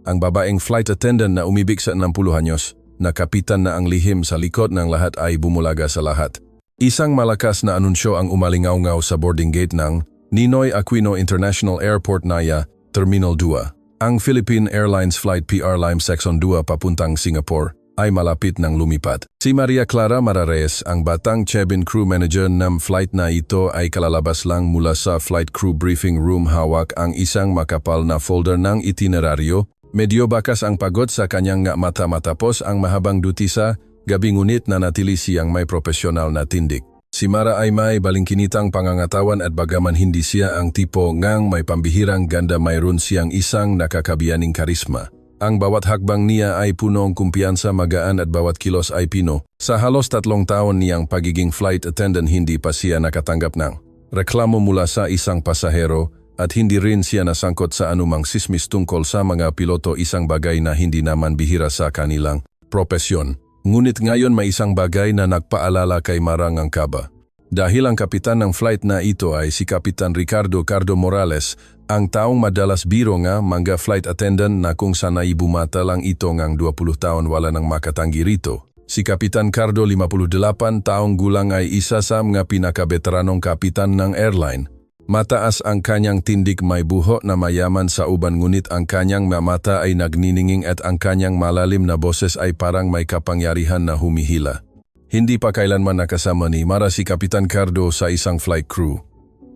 ang babaeng flight attendant na umibig sa 60 anyos, na kapitan na ang lihim sa likod ng lahat ay bumulaga sa lahat. Isang malakas na anunsyo ang umalingaw-ngaw sa boarding gate ng Ninoy Aquino International Airport Naya, Terminal 2. Ang Philippine Airlines Flight PR Lime Section 2 papuntang Singapore ay malapit ng lumipat. Si Maria Clara Marares, ang batang cabin crew manager ng flight na ito ay kalalabas lang mula sa flight crew briefing room, hawak ang isang makapal na folder ng itineraryo. Medyo bakas ang pagod sa kanyang nga mata matapos ang mahabang duty sa gabi, ngunit nanatili siyang may profesional na tindig. Si Mara ay may balingkinitang pangangatawan at bagaman hindi siya ang tipo ngang may pambihirang ganda, mayroon siyang isang nakakabiyaning karisma. Ang bawat hakbang niya ay punong kumpiyansa, magaan at bawat kilos ay pino. Sa halos 3 taon niyang pagiging flight attendant, hindi pa siya nakatanggap ng reklamo mula sa isang pasahero at hindi rin siya nasangkot sa anumang sismis tungkol sa mga piloto, isang bagay na hindi naman bihira sa kanilang propesyon. Ngunit ngayon may isang bagay na nagpaalala kay Marang ang kaba. Dahil ang kapitan ng flight na ito ay si Kapitan Ricardo Cardo Morales, ang taong madalas biro nga mga flight attendant na kung sanay bumata lang ito ngang 20 taon wala nang makatanggi rito. Si Kapitan Cardo, 58 taong gulang, ay isa sa mga pinakabeteranong kapitan ng airline. Mataas ang kanyang tindig, may buho na mayaman sa uban, ngunit ang kanyang mata ay nagnininging at ang kanyang malalim na boses ay parang may kapangyarihan na humihila. Hindi pa kailanman nakasama ni Mara si Kapitan Cardo sa isang flight crew.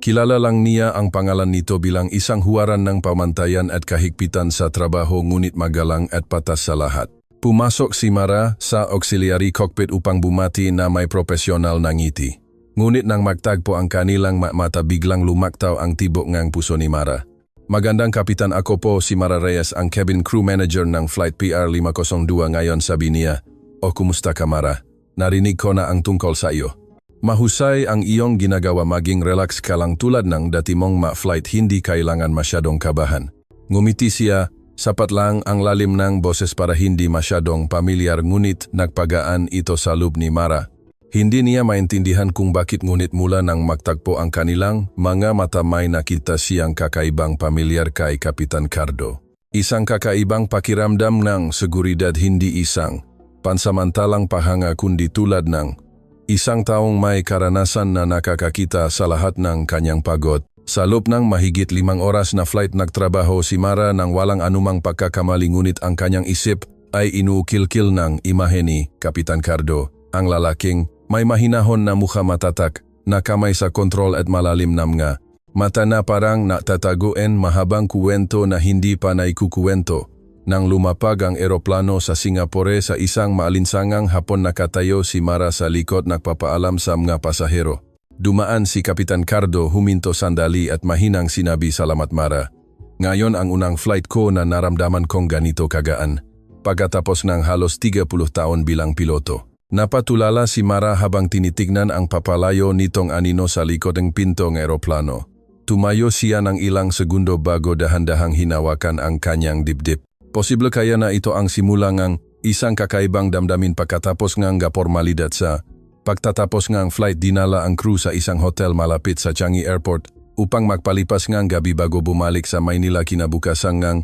Kilala lang niya ang pangalan nito bilang isang huwaran ng pamantayan at kahigpitan sa trabaho, ngunit magalang at patas sa lahat. Pumasok si Mara sa auxiliary cockpit upang bumati na may profesional na ngiti. Ngunit nang magtagpo ang kanilang mata, biglang lumaktaw ang tibok ngang puso ni Mara. "Magandang kapitan, ako po si Mara Reyes, ang cabin crew manager ng Flight PR 502 ngayon," sabi niya. "O kumusta ka, Mara? Narinig ko na ang tungkol sa iyo. Mahusay ang iyong ginagawa, maging relax ka lang tulad ng dati mong flight, hindi kailangan masyadong kabahan." Ngumiti siya, sapat lang ang lalim ng boses para hindi masyadong pamilyar, ngunit nagpagaan ito sa loob ni Mara. Hindi niya maintindihan kung bakit, ngunit mula nang magtagpo ang kanilang mga mata may nakita siyang kakaibang pamilyar kay Kapitan Cardo. Isang kakaibang pakiramdam ng seguridad, hindi isang pansamantalang pahanga kundi tulad ng isang taong may karanasan na nakakakita sa lahat ng kanyang pagod. Sa loob ng mahigit 5 oras na flight, nagtrabaho si Mara nang walang anumang pagkakamali, ngunit ang kanyang isip ay inuukil-kil ng imahe ni Kapitan Cardo, ang lalaking may mahinahon na mukha, matatak na kamay sa kontrol at malalim na mga mata na parang natataguan, mahabang kuwento na hindi pa naikukuwento. Nang lumapag ang eroplano sa Singapore sa isang maalinsangang hapon, nakatayo si Mara sa likod, nagpapaalam sa mga pasahero. Dumaan si Kapitan Cardo, huminto sandali at mahinang sinabi, "Salamat, Mara. Ngayon ang unang flight ko na naramdaman kong ganito kagaan, pagkatapos ng halos 30 taon bilang piloto." Napatulala si Mara habang tinitignan ang papalayo nitong anino sa likod ng pinto ng eroplano. Tumayo siya ng ilang segundo bago dahan-dahang hinawakan ang kanyang dibdib. Posible kaya na ito ang simula ng isang kakaibang damdamin pagkatapos ng formalidad sa pagtatapos ng flight? Dinala ang crew sa isang hotel malapit sa Changi Airport upang magpalipas ng gabi bago bumalik sa Maynila kinabukasan ng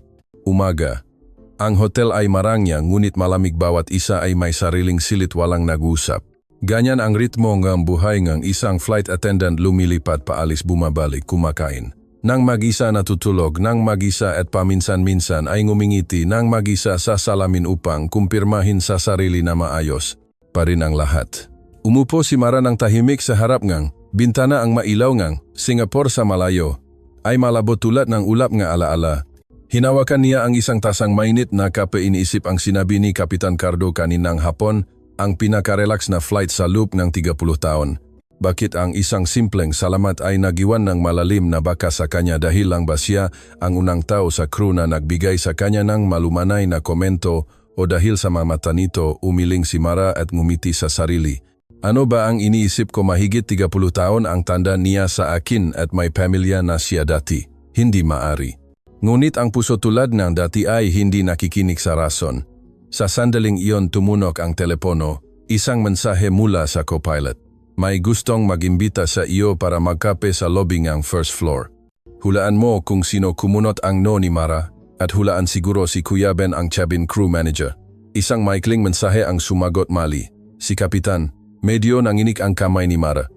umaga. Ang hotel ay marangya, ngunit malamig, bawat isa ay may sariling silit, walang nag-usap. Ganyan ang ritmo ng buhay ng isang flight attendant, lumilipat, paalis, bumabalik, kumakain nang mag-isa, natutulog nang mag-isa at paminsan-minsan ay ngumingiti nang mag-isa sa salamin upang kumpirmahin sa sarili na maayos pa rin ang lahat. Umupo si Mara ng tahimik sa harap ng bintana. Ang mailaw ng Singapore sa malayo ay malabo tulad ng ulap ng alaala. Hinawakan niya ang isang tasang mainit na kape. Iniisip ang sinabi ni Kapitan Cardo kaninang hapon, ang pinaka-relax na flight sa loob ng 30 taon. Bakit ang isang simpleng salamat ay nagiwan ng malalim na bakas sa kanya? Dahil lang ba siya ang unang tao sa crew na nagbigay sa kanya ng malumanay na komento, o dahil sa mga mata nito? Umiling si Mara at ngumiti sa sarili. Ano ba ang iniisip ko? Mahigit 30 taon ang tanda niya sa akin at may pamilya na siya dati. Hindi maari. Ngunit ang puso tulad ng dati ay hindi nakikinig sa rason. Sa sandaling iyon tumunok ang telepono, isang mensahe mula sa co-pilot. "May gustong mag-imbita sa iyo para magkape sa lobby ng first floor." Hulaan mo kung sino kumunot ang no ni Mara at hulaan siguro si Kuya Ben ang cabin crew manager. Isang maikling mensahe ang sumagot mali. Si Kapitan, medyo nanginig ang kamay ni Mara.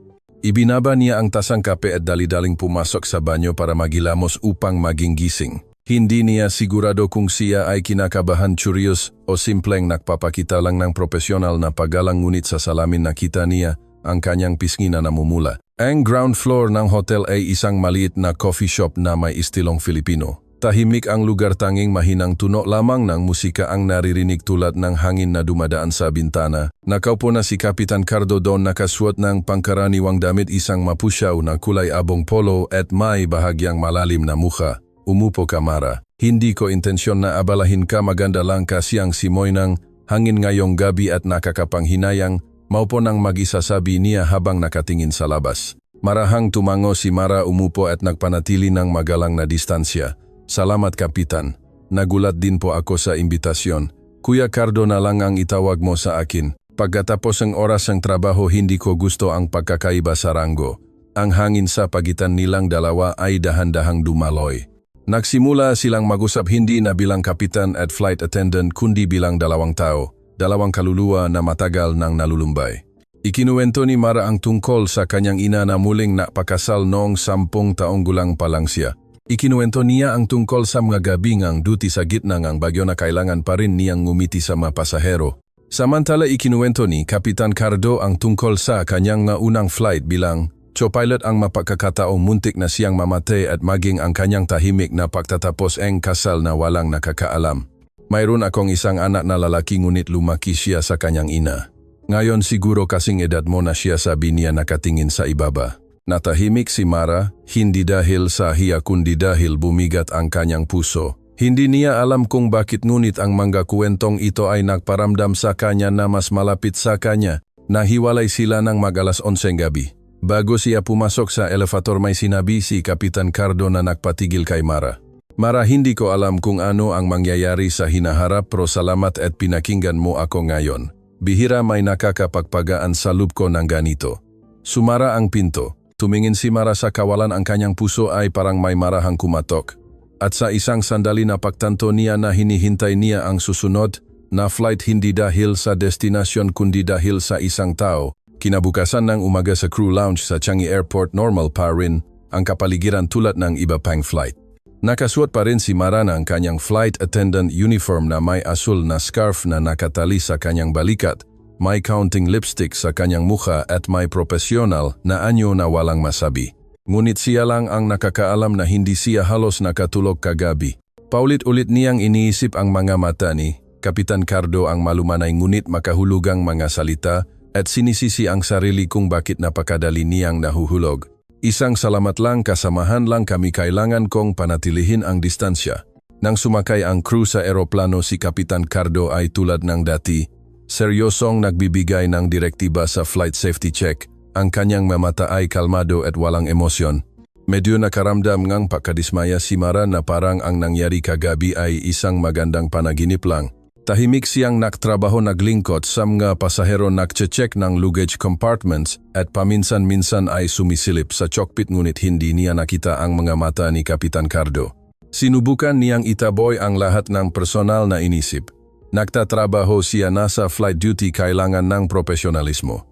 Ibinaba niya ang tasang kape at dali-daling pumasok sa banyo para magilamos upang maging gising. Hindi niya sigurado kung siya ay kinakabahan, curious o simpleng nagpapakita lang ng profesional na paggalang, ngunit sa salamin nakita niya ang kanyang pisngi na namumula. Ang ground floor ng hotel ay isang maliit na coffee shop na may istilong Filipino. Tahimik ang lugar, tanging mahinang tunog lamang ng musika ang naririnig tulad ng hangin na dumadaan sa bintana. Nakaupo na si Kapitan Cardo doon, nakasuot ng pangkaraniwang damit, isang mapusyaw na kulay abong polo at may bahagyang malalim na mukha. Umupo ka, Mara. Hindi ko intensyon na abalahin ka, maganda lang kasi ang simoy ng hangin ngayong gabi at nakakapanghinayang, maupo nang mag-isa, sabi niya habang nakatingin sa labas. Marahang tumango si Mara, umupo at nagpanatili ng magalang na distansya. Salamat, Kapitan. Nagulat din po ako sa imbitasyon. Kuya Cardo na lang ang itawag mo sa akin. Pagkatapos ng oras ng trabaho, hindi ko gusto ang pagkakaiba sa ranggo. Ang hangin sa pagitan nilang dalawa ay dahan-dahang dumaloy. Nagsimula silang mag-usap hindi na bilang kapitan at flight attendant kundi bilang dalawang tao, dalawang kaluluwa na matagal nang nalulumbay. Ikinuwento ni Mara ang tungkol sa kanyang ina na muling napakasal noong 10 taong gulang pa lang siya. Ikinuwento niya ang tungkol sa mga gabing ang duty sa gitna ng bagyo na kailangan pa rin niyang ngumiti sa mga pasahero. Samantala ikinuwento ni Kapitan Cardo ang tungkol sa kanyang unang flight bilang co-pilot, ang mapagkakataong muntik na siyang mamatay at maging ang kanyang tahimik na pagtatapos ang kasal na walang nakakaalam. Mayroon akong isang anak na lalaki, ngunit lumaki siya sa kanyang ina. Ngayon siguro kasing edad mo na siya, sabi niya nakatingin sa ibaba. Natahimik si Mara, hindi dahil sa hiya kundi dahil bumigat ang kanyang puso. Hindi niya alam kung bakit, ngunit ang mga kwentong ito ay nagparamdam sa kanya na mas malapit sa kanya. Nahiwalay sila ng mag-alas 11 gabi. Bago siya pumasok sa elevator, may sinabi si Kapitan Cardo na nagpatigil kay Mara. Mara, hindi ko alam kung ano ang mangyayari sa hinaharap, pero salamat at pinakinggan mo ako ngayon. Bihira may nakakapagpagaan sa loob ko ng ganito. Sumara ang pinto. Tumingin si Mara sa kawalan, ang kanyang puso ay parang may marahang kumatok. At sa isang sandali napagtanto niya na hinihintay niya ang susunod na flight, hindi dahil sa destinasyon kundi dahil sa isang tao. Kinabukasan ng umaga sa crew lounge sa Changi Airport, normal pa rin ang kapaligiran tulad ng iba pang flight. Nakasuot pa rin si Mara ng kanyang flight attendant uniform na may asul na scarf na nakatali sa kanyang balikat, may counting lipstick sa kanyang mukha at may profesional na anyo na walang masabi. Ngunit siya lang ang nakakaalam na hindi siya halos nakatulog kagabi. Paulit-ulit niyang iniisip ang mga mata ni Kapitan Cardo, ang malumanay ngunit makahulugang mga salita, at sinisisi ang sarili kung bakit napakadali niyang nahuhulog. Isang salamat lang, kasamahan lang kami, kailangan kong panatilihin ang distansya. Nang sumakay ang crew sa eroplano, si Kapitan Cardo ay tulad ng dati, seryosong nagbibigay ng direktiba sa flight safety check. Ang kanyang mamata ay kalmado at walang emosyon. Medyo nakaramdam ngang pagkadismaya si Mara na parang ang nangyari kagabi ay isang magandang panaginip lang. Tahimik siyang naktrabaho, naglingkod sa mga pasahero, nagche-check ng luggage compartments at paminsan-minsan ay sumisilip sa cockpit, ngunit hindi niya nakita ang mga mata ni Kapitan Cardo. Sinubukan niyang itaboy ang lahat ng personal na inisip. Nagtatrabaho siya, nasa flight duty, kailangan ng profesionalismo.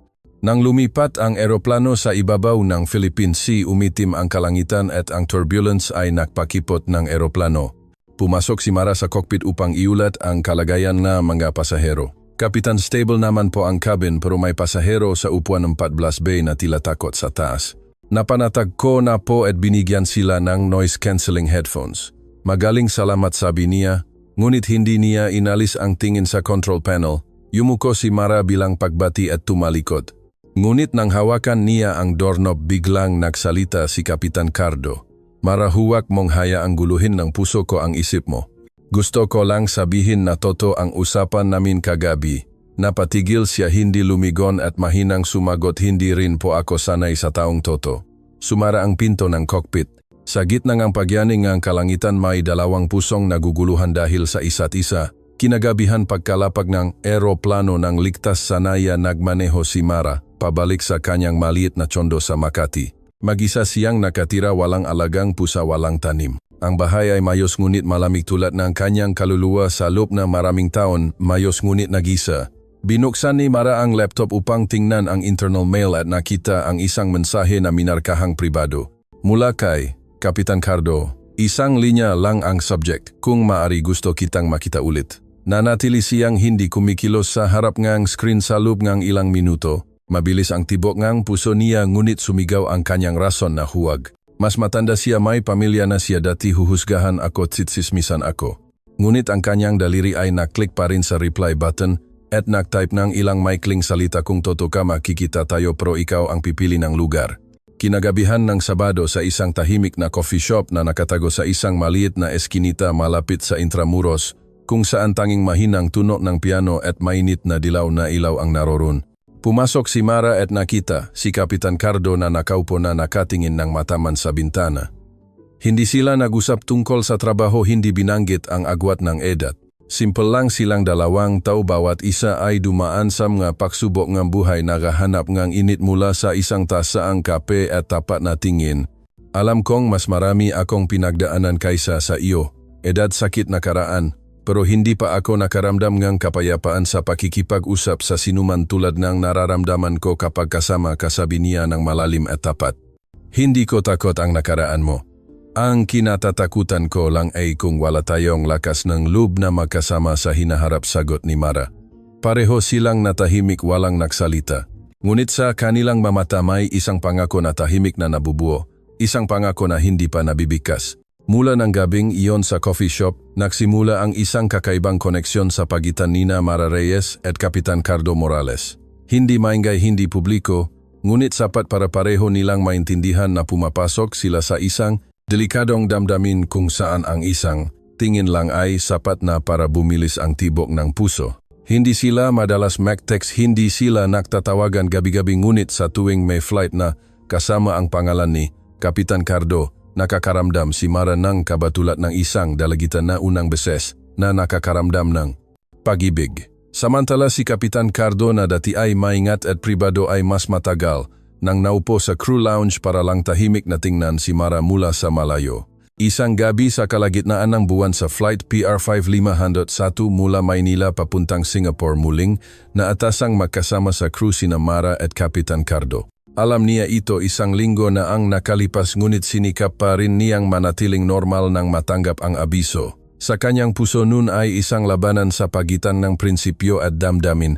Nang lumipat ang eroplano sa ibabaw ng Philippine Sea, umitim ang kalangitan at ang turbulence ay nakpakipot ng eroplano. Pumasok si Mara sa cockpit upang iulat ang kalagayan ng mga pasahero. Kapitan, stable naman po ang cabin, pero may pasahero sa upuan ng 14B na tila takot sa taas. Napanatag ko na po at binigyan sila ng noise-cancelling headphones. Magaling salamat, sabi niya, ngunit hindi niya inalis ang tingin sa control panel. Yumuko si Mara bilang pagbati at tumalikod. Ngunit nang hawakan niya ang doorknob, biglang nagsalita si Kapitan Cardo. Mara, huwag mong hayaang guluhin ng puso ko ang isip mo. Gusto ko lang sabihin na totoo ang usapan namin kagabi. Napatigil siya, hindi lumigon at mahinang sumagot, hindi rin po ako sanay sa taong toto. Sumara ang pinto ng cockpit. Sa gitna ng pagyanig ng kalangitan, may dalawang pusong naguguluhan dahil sa isa't isa. Kinagabihan pagkalapag ng eroplano ng ligtas sanaya, nagmaneho si Mara pabalik sa kanyang maliit na tsondo sa Makati. Mag-isa siyang nakatira, walang alagang pusa, walang tanim. Ang bahay ay mayos ngunit malamig tulad ng kanyang kaluluwa sa loob na maraming taon, mayos ngunit nagisa. Binuksan ni Mara ang laptop upang tingnan ang internal mail at nakita ang isang mensahe na minarkahang pribado. Mula kay Kapitan Cardo, isang linya lang ang subject, kung maari gusto kitang makita ulit. Nanatili siyang hindi kumikilos sa harap ngang screen sa loob ngang ilang minuto. Mabilis ang tibok ngang puso niya ngunit sumigaw ang kanyang rason na huwag. Mas matanda siya, may pamilya na siya, dati huhusgahan ako, tsitsismisan ako. Ngunit ang kanyang daliri ay naklik pa rin sa reply button at nagtype ng ilang maikling salita, kung toto ka makikita tayo pero ikaw ang pipili ng lugar. Kinagabihan ng Sabado sa isang tahimik na coffee shop na nakatago sa isang maliit na eskinita malapit sa Intramuros, kung saan tanging mahinang tunog ng piano at mainit na dilaw na ilaw ang naroon. Pumasok si Mara at nakita si Kapitan Cardo na nakaupo na nakatingin ng mataman sa bintana. Hindi sila nag-usap tungkol sa trabaho, hindi binanggit ang agwat ng edad. Simple lang silang dalawang tao, bawat isa ay dumaan sa mga pagsubok ng buhay, nagahanap ng init mula sa isang tasaang kape at tapat na tingin. Alam kong mas marami akong pinagdaanan kaysa sa iyo, edad, sakit, nakaraan. Pero hindi pa ako nakaramdam ng kapayapaan sa pakikipag-usap sa sinuman tulad ng nararamdaman ko kapag kasama ka, sabi niya ng malalim at tapat. Hindi ko takot ang nakaraan mo. Ang kinatatakutan ko lang ay kung wala tayong lakas ng loob na magkasama sa hinaharap, sagot ni Mara. Pareho silang natahimik, walang nagsalita. Ngunit sa kanilang mamata may isang pangako na tahimik na nabubuo, isang pangako na hindi pa nabibikas. Mula ng gabing iyon sa coffee shop, nagsimula ang isang kakaibang koneksyon sa pagitan nina Mara Reyes at Kapitan Cardo Morales. Hindi maingay, hindi publiko, ngunit sapat para pareho nilang maintindihan na pumapasok sila sa isang delikadong damdamin kung saan ang isang tingin lang ay sapat na para bumilis ang tibok ng puso. Hindi sila madalas mag-text, hindi sila nagtatawagan gabi-gabi, ngunit sa tuwing may flight na kasama ang pangalan ni Kapitan Cardo, nakakaramdam si Mara ng kaba tulad ng isang dalagitan na unang beses na nakakaramdam ng pag-ibig. Samantala si Kapitan Cardo na dati ay maingat at pribado ay mas matagal nang naupo sa crew lounge para lang tahimik na tingnan si Mara mula sa malayo. Isang gabi sa kalagitnaan ng buwan sa flight PR5501 mula Maynila papuntang Singapore, muling naatasang magkasama sa crew sina Mara at Kapitan Cardo. Alam niya ito isang linggo na ang nakalipas, ngunit sinikap pa rin niyang manatiling normal nang matanggap ang abiso. Sa kanyang puso nun ay isang labanan sa pagitan ng prinsipyo at damdamin.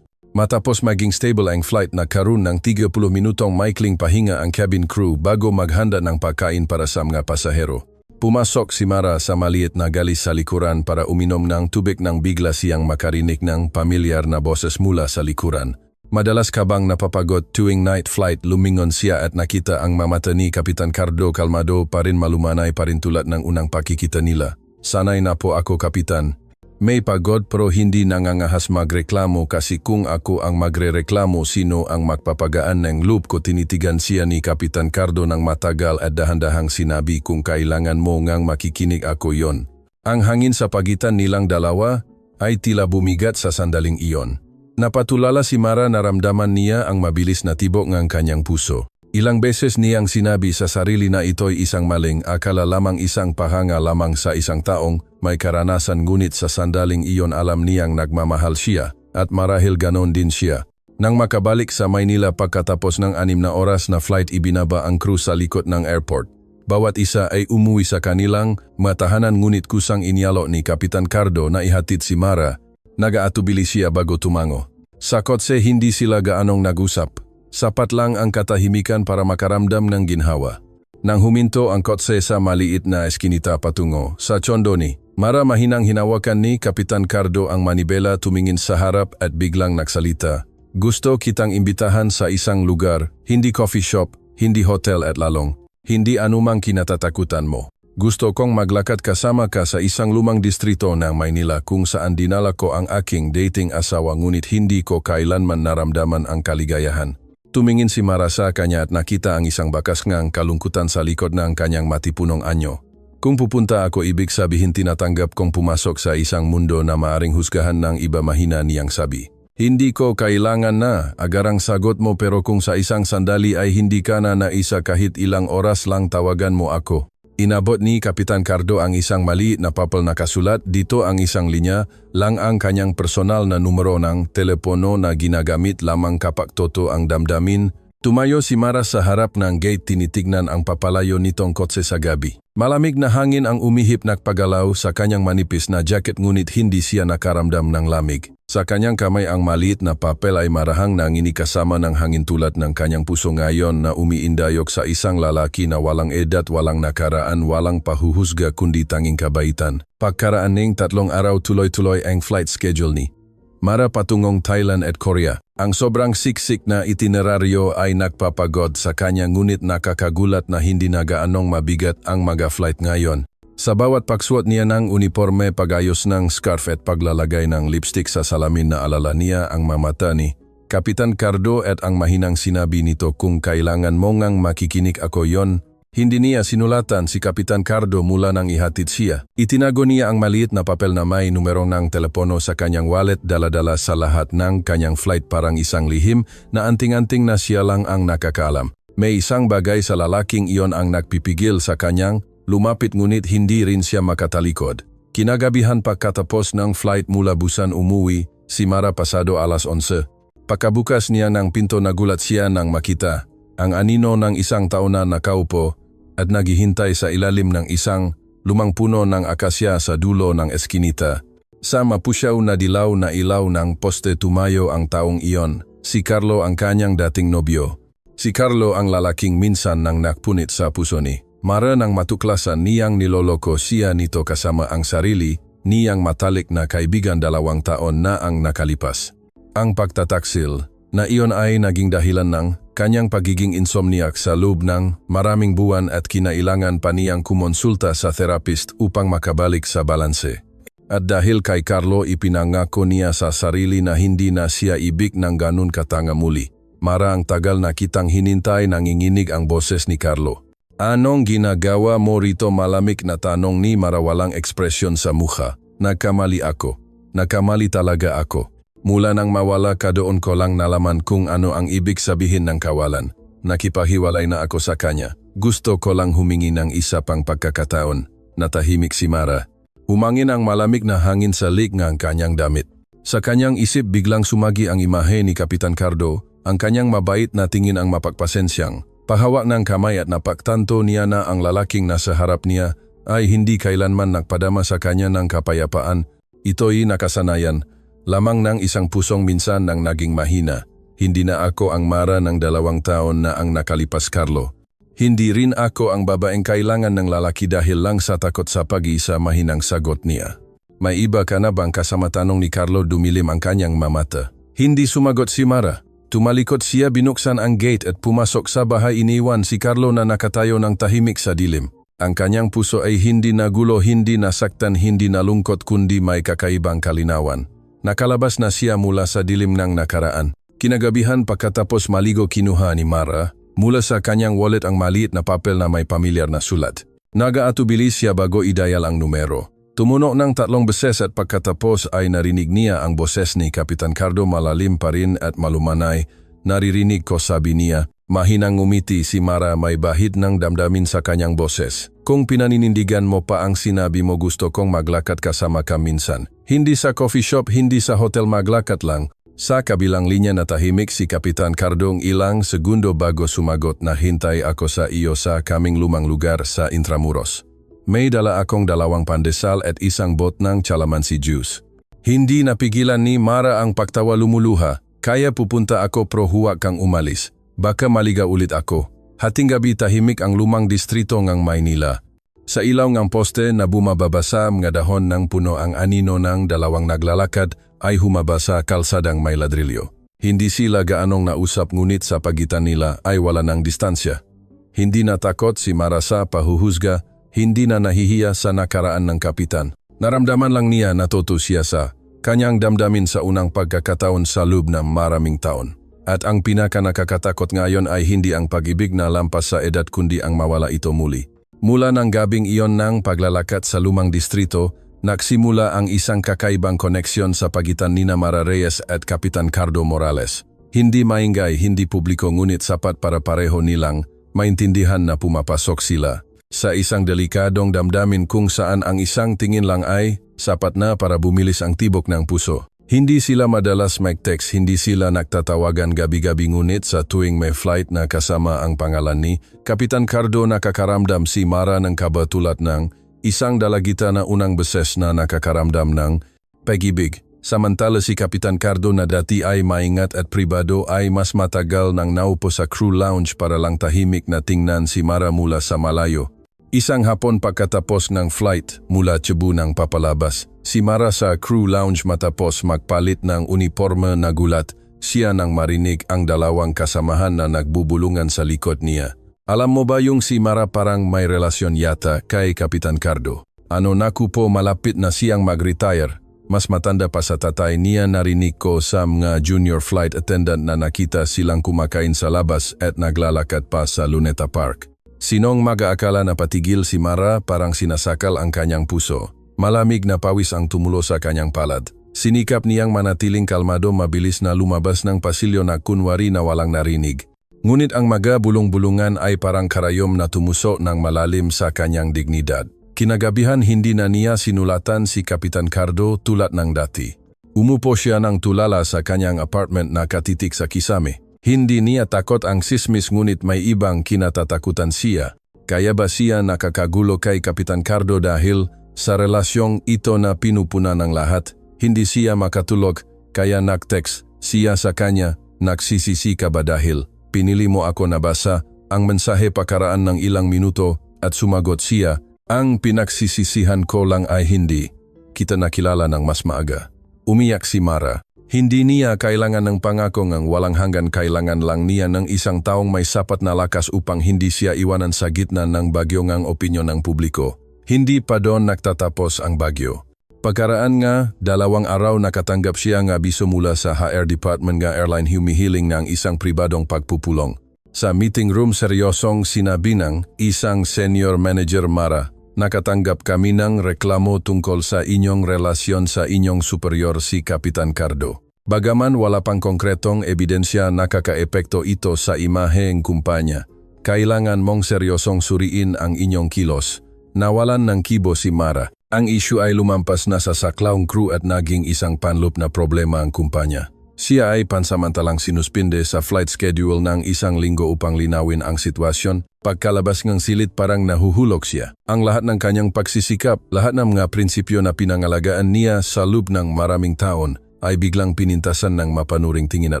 Matapos maging stable ang flight, nagkaroon ng 30 minutong maikling pahinga ang cabin crew bago maghanda ng pagkain para sa mga pasahero. Pumasok si Mara sa maliit na galis sa likuran para uminom ng tubig nang bigla siyang makarinig ng pamilyar na boses mula sa likuran. Madalas ka bang napapagod tuwing night flight? Lumingon siya at nakita ang mamata ni Kapitan Cardo, kalmado pa rin, malumanay pa rin tulad ng unang pakikita nila. Sanay na po ako, Kapitan. May pagod pero hindi nangangahas magreklamo, kasi kung ako ang magrereklamo, sino ang magpapagaan ng loob ko? Tinitigan siya ni Kapitan Cardo ng matagal at dahan-dahang sinabi, kung kailangan mo ngang makikinig ako yon. Ang hangin sa pagitan nilang dalawa ay tila bumigat sa sandaling iyon. Napatulala si Mara, naramdaman niya ang mabilis na tibok ng kanyang puso. Ilang beses niyang sinabi sa sarili na ito'y isang maling akala lamang, isang pahanga lamang sa isang taong may karanasan, ngunit sa sandaling iyon alam niyang nagmamahal siya at marahil ganon din siya. Nang makabalik sa Maynila pagkatapos ng 6 na oras na flight, ibinaba ang crew sa likod ng airport. Bawat isa ay umuwi sa kanilang matahanan, ngunit kusang inyalo ni Kapitan Cardo na ihatid si Mara. Nag-aatubili siya bago tumango. Sa kotse hindi sila gaanong nag-usap. Sapat lang ang katahimikan para makaramdam ng ginhawa. Nang huminto ang kotse sa maliit na eskinita patungo sa Chondoni, Mara mahinang hinawakan ni Kapitan Cardo ang manibela, tumingin sa harap at biglang nagsalita. Gusto kitang imbitahan sa isang lugar, hindi coffee shop, hindi hotel at lalong, hindi anumang kinatatakutan mo. Gusto kong maglakad kasama ka sa isang lumang distrito ng Maynila kung saan dinala ko ang aking dating asawa, ngunit hindi ko kailanman naramdaman ang kaligayahan. Tumingin si Mara sa kanya at nakita ang isang bakas ngang kalungkutan sa likod ng kanyang matipunong anyo. Kung pupunta ako, ibig sabihin tinatanggap kong pumasok sa isang mundo na maaring husgahan ng iba, mahina niyang sabi. Hindi ko kailangan na, agarang sagot mo, pero kung sa isang sandali ay hindi ka na naisa, kahit ilang oras lang, tawagan mo ako. Inabot ni Kapitan Cardo ang isang maliit na papel na kasulat. Dito ang isang linya lang ang kanyang personal na numero ng telepono na ginagamit lamang kapag toto ang damdamin. Tumayo si Mara sa harap ng gate, tinitignan ang papalayo nitong kotse sa gabi. Malamig na hangin ang umihip nagpagalaw sa kanyang manipis na jacket, ngunit hindi siya nakaramdam ng lamig. Sa kanyang kamay ang maliit na papel ay marahang nangini kasama ng hangin tulad ng kanyang puso ngayon na umiindayok sa isang lalaki na walang edad, walang nakaraan, walang pahuhusga kundi tanging kabaitan. Pagkaraan ning 3 araw tuloy-tuloy ang flight schedule ni Mara patungong Thailand at Korea. Ang sobrang siksik na itineraryo ay nagpapagod sa kanya, ngunit nakakagulat na hindi na gaanong mabigat ang mga-flight ngayon. Sa bawat pagsuot niya ng uniforme, pagayos ng scarf at paglalagay ng lipstick sa salamin, na alala niya ang mamata ni Kapitan Cardo at ang mahinang sinabi nito, kung kailangan mo ngang makikinig ako yon. Hindi niya sinulatan si Kapitan Cardo mula nang ihatid siya. Itinago niya ang maliit na papel na may numero ng telepono sa kanyang wallet, dala-dala sa lahat ng kanyang flight, parang isang lihim na anting-anting na siya lang ang nakakaalam. May isang bagay sa lalaking iyon ang nagpipigil sa kanyang lumapit, ngunit hindi rin siya makatalikod. Kinagabihan pagkatapos ng flight mula Busan umuwi si Mara pasado alas 11. Pagkabukas niya ng pinto, nagulat siya nang makita ang anino ng isang tao na nakaupo at naghihintay sa ilalim ng isang lumang puno ng akasya sa dulo ng eskinita. Sa mapusyaw na dilaw na ilaw ng poste, tumayo ang taong iyon. Si Carlo, ang kanyang dating nobyo. Si Carlo ang lalaking minsan nang nakpunit sa puso ni Mara nang matuklasan niyang niloloko siya nito kasama ang sarili niyang matalik na kaibigan 2 taon na ang nakalipas. Ang pagtataksil na iyon ay naging dahilan ng kanyang pagiging insomniac sa loob ng maraming buwan at kinailangan pa niyang kumonsulta sa therapist upang makabalik sa balanse. At dahil kay Carlo, ipinangako niya sa sarili na hindi na siya ibig ng ganun katanga muli. Mara, ang tagal na kitang hinintay, nanginginig ang boses ni Carlo. Anong ginagawa mo rito? Malamig na tanong ni Mara, walang ekspresyon sa mukha. Nagkamali ako. Nagkamali talaga ako. Mula nang mawala ka doon ko lang nalaman kung ano ang ibig sabihin ng kawalan. Nakipahiwalay na ako sa kanya. Gusto ko lang humingi ng isa pang pagkakataon. Natahimik si Mara. Humangin ang malamig na hangin sa lik ng kanyang damit. Sa kanyang isip biglang sumagi ang imahe ni Kapitan Cardo, ang kanyang mabait na tingin, ang mapagpasensyang pahawak ng kamay, at napagtanto niya na ang lalaking nasa harap niya ay hindi kailanman nagpadama sa kanya ng kapayapaan. Ito'y nakasanayan lamang ng isang pusong minsan nang naging mahina. Hindi na ako ang Mara ng 2 taon na ang nakalipas, Carlo. Hindi rin ako ang babaeng kailangan ng lalaki dahil lang sa takot sa pag-iisa, mahinang sagot niya. May iba ka na bang kasama? Tanong ni Carlo, dumilim ang kanyang mamata. Hindi sumagot si Mara. Tumalikod siya, binuksan ang gate at pumasok sa bahay. Iniwan si Carlo na nakatayo ng tahimik sa dilim. Ang kanyang puso ay hindi nagulo, hindi nasaktan, hindi nalungkot, kundi may kakaibang kalinawan. Nakalabas na siya mula sa dilim ng nakaraan. Kinagabihan pagkatapos maligo, kinuha ni Mara mula sa kanyang wallet ang maliit na papel na may pamilyar na sulat. Nag-aatubili siya bago idayal ang numero. Tumunog ng 3 beses at pagkatapos ay narinig niya ang boses ni Kapitan Cardo, malalim pa rin at malumanay. Naririnig ko, sabi niya. Mahinang ngumiti si Mara, may bahid ng damdamin sa kanyang boses. Kung pinaninindigan mo pa ang sinabi mo, gusto kong maglakad kasama ka minsan. Hindi sa coffee shop, hindi sa hotel, maglakad lang. Sa kabilang linya natahimik si Kapitan Cardong ilang segundo bago sumagot, na hintay ako sa iyo sa kaming lumang lugar sa Intramuros. May dala akong 2 pandesal at isang bot ng calamansi juice. Hindi napigilan ni Mara ang pagtawa, lumuluha. Kaya pupunta ako, pro huwag kang umalis. Baka maligaw ulit ako. Hating gabi tahimik ang lumang distrito ng Maynila. Sa ilaw ng poste na bumababasa mga dahon ng puno, ang anino ng 2 naglalakad ay humabasa kalsadang may ladrilyo. Hindi sila gaanong nausap, ngunit sa pagitan nila ay wala ng distansya. Hindi natakot si Mara sa pahuhusga. Hindi na nahihiya sa nakaraan ng kapitan. Naramdaman lang niya, natuto siya sa kanyang damdamin sa unang pagkakataon sa loob ng maraming taon. At ang pinaka nakakatakot ngayon ay hindi ang pag-ibig na lampas sa edad, kundi ang mawala ito muli. Mula ng gabing iyon ng paglalakad sa lumang distrito, nagsimula ang isang kakaibang koneksyon sa pagitan nina Mara Reyes at Kapitan Cardo Morales. Hindi maingay, hindi publiko, ngunit sapat para pareho nilang maintindihan na pumapasok sila sa isang delikadong damdamin kung saan ang isang tingin lang ay sapat na para bumilis ang tibok ng puso. Hindi sila madalas mag-text, hindi sila nagtatawagan gabi-gabi, ngunit sa tuwing may flight na kasama ang pangalan ni Kapitan Cardo, nakakaramdam si Mara ng kaba tulad ng isang dalagita na unang beses na nakakaramdam ng pag-ibig. Samantala si Kapitan Cardo na dati ay maingat at pribado ay mas matagal nang naupo sa crew lounge para lang tahimik na tingnan si Mara mula sa malayo. Isang hapon pagkatapos ng flight mula Cebu ng papalabas, si Mara sa crew lounge matapos magpalit ng uniforme, nagulat siya nang marinig ang dalawang kasamahan na nagbubulungan sa likod niya. Alam mo ba yung si Mara parang may relasyon yata kay Kapitan Cardo? Ano, naku po, malapit na siyang mag-retire. Mas matanda pa sa tatay niya. Narinig ko sa mga junior flight attendant na nakita silang kumakain sa labas at naglalakad pa sa Luneta Park. Sinong mag-aakala na patigil si Mara, parang sinasakal ang kanyang puso. Malamig na pawis ang tumulo sa kanyang palad. Sinikap niyang manatiling kalmado, mabilis na lumabas ng pasilyo na kunwari na walang narinig. Ngunit ang bulong-bulungan ay parang karayom na tumuso ng malalim sa kanyang dignidad. Kinagabihan hindi na niya sinulatan si Kapitan Cardo tulad ng dati. Umupo siya ng tulala sa kanyang apartment na katitik sa kisame. Hindi niya takot ang sismis, ngunit may ibang kinatatakutan siya. Kaya ba siya nakakagulo kay Kapitan Cardo dahil sa relasyong ito na pinupuna ng lahat? Hindi siya makatulog kaya nag-text siya sa kanya. Nagsisisi ka ba dahil pinili mo ako? Nabasa ang mensahe pakaraan ng ilang minuto at sumagot siya, ang pinagsisisihan ko lang ay hindi kita nakilala ng mas maaga. Umiyak si Mara. Hindi niya kailangan ng pangako ng walang hanggan, kailangan lang niya ng isang taong may sapat na lakas upang hindi siya iwanan sa gitna ng bagyo ng opinyon ng publiko. Hindi pa doon nagtatapos ang bagyo. Pagkaraan nga, 2 araw nakatanggap siya ng abiso mula sa HR department ng airline, humihiling ng isang pribadong pagpupulong. Sa meeting room, seryosong sinabi ng isang senior manager, Mara, nakatanggap kami ng reklamo tungkol sa inyong relasyon sa inyong superior si Kapitan Cardo. Bagaman wala pang konkretong ebidensya, nakakaepekto ito sa imahe ng kumpanya. Kailangan mong seryosong suriin ang inyong kilos. Nawalan ng kibo si Mara. Ang issue ay lumampas na sa saklaw crew at naging isang panlup na problema ang kumpanya. Siya ay pansamantalang sinuspinde sa flight schedule ng 1 linggo upang linawin ang sitwasyon. Pagkalabas ng silid, parang nahuhulog siya. Ang lahat ng kanyang pagsisikap, lahat ng mga prinsipyo na pinangalagaan niya sa loob ng maraming taon, ay biglang pinintasan ng mapanuring tingin at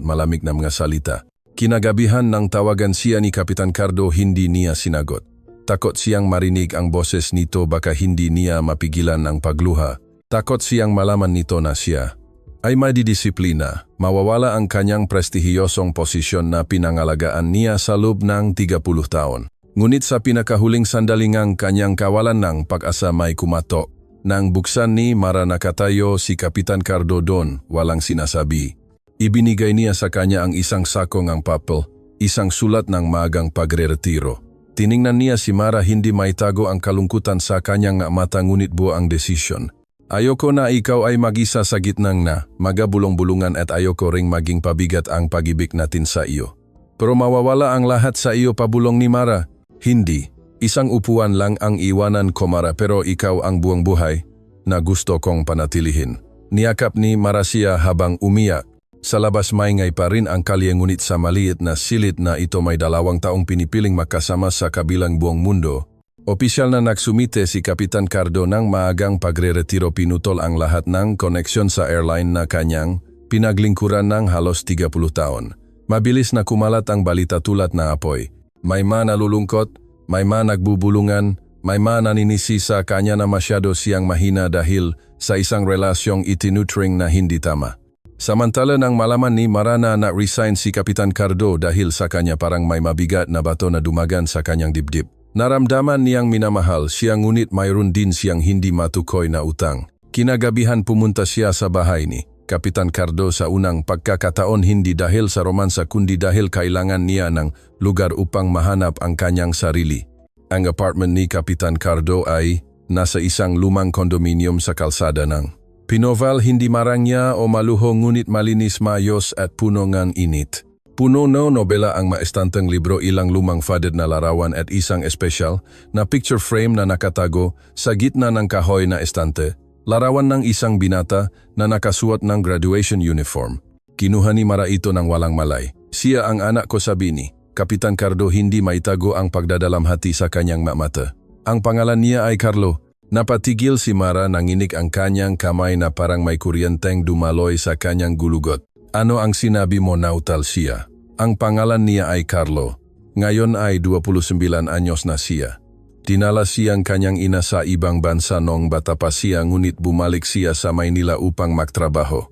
malamig na mga salita. Kinagabihan ng tawagan siya ni Kapitan Cardo, hindi niya sinagot. Takot siyang marinig ang boses nito, baka hindi niya mapigilan ang pagluha. Takot siyang malaman nito na siya ay madidisiplina, mawawala ang kanyang prestihiyosong posisyon na pinangalagaan niya sa loob ng 30 taon. Ngunit sa pinakahuling sandaling ang kanyang kawalan ng pag-asa may kumatok. Nang buksan ni Mara, nakatayo si Kapitan Cardo doon, walang sinasabi. Ibinigay niya sa kanya ang isang sakong ang papel, isang sulat ng maagang pagre-retiro. Tiningnan niya si Mara, hindi maitago ang kalungkutan sa kanyang mata, ngunit buo ang desisyon. Ayoko na ikaw ay mag-isa sa gitnang na magabulong-bulungan at ayoko ring maging pabigat ang pag-ibig natin sa iyo. Pero mawawala ang lahat sa iyo, pabulong ni Mara. Hindi. Isang upuan lang ang iwanan ko, Mara, pero ikaw ang buong buhay na gusto kong panatilihin. Niyakap ni Mara siya habang umiyak. Sa labas maingay pa rin ang kalye, ngunit sa maliit na silid na ito may 2 taong pinipiling makasama sa kabilang buong mundo. Opisyal na nagsumite si Kapitan Cardo ng maagang pagre-retiro, pinutol ang lahat ng koneksyon sa airline na kanyang pinaglingkuran ng halos 30 taon. Mabilis na kumalat ang balita tulad na apoy. May mga nalulungkot, may mga nagbubulungan, may mga naninisi sa kanya na masyado siyang mahina dahil sa isang relasyong itinutring na hindi tama. Samantala nang malaman ni Mara na na-resign si Kapitan Cardo dahil sa kanya, parang may mabigat na bato na dumagan sa kanyang dibdib. Naramdaman niyang minamahal siya, ngunit mayroon din siyang hindi matukoy na utang. Kinagabihan pumunta siya sa bahay ni Kapitan Cardo sa unang pagkakataon, hindi dahil sa romansa kundi dahil kailangan niya ng lugar upang mahanap ang kanyang sarili. Ang apartment ni Kapitan Cardo ay nasa isang lumang kondominium sa kalsada ng Pinoval. Hindi marangya o maluho, ngunit malinis, maayos at puno ng init. Puno na nobela ang maestanteng libro, ilang lumang faded na larawan at isang espesyal na picture frame na nakatago sa gitna ng kahoy na estante, larawan ng isang binata na nakasuot ng graduation uniform. Kinuha ni Mara ito ng walang malay. Siya ang anak ko, sabi ni Kapitan Cardo, hindi maitago ang pagdadalamhati sa kanyang mata. Ang pangalan niya ay Carlo. Napatigil si Mara, nanginig ang kanyang kamay na parang may kuryenteng dumaloy sa kanyang gulugot. Ano ang sinabi mo, nautal siya? Ang pangalan niya ay Carlo. Ngayon ay 29 anyos na siya. Dinala siyang kanyang ina sa ibang bansa noong bata pa siya, ngunit bumalik siya sa Maynila upang magtrabaho.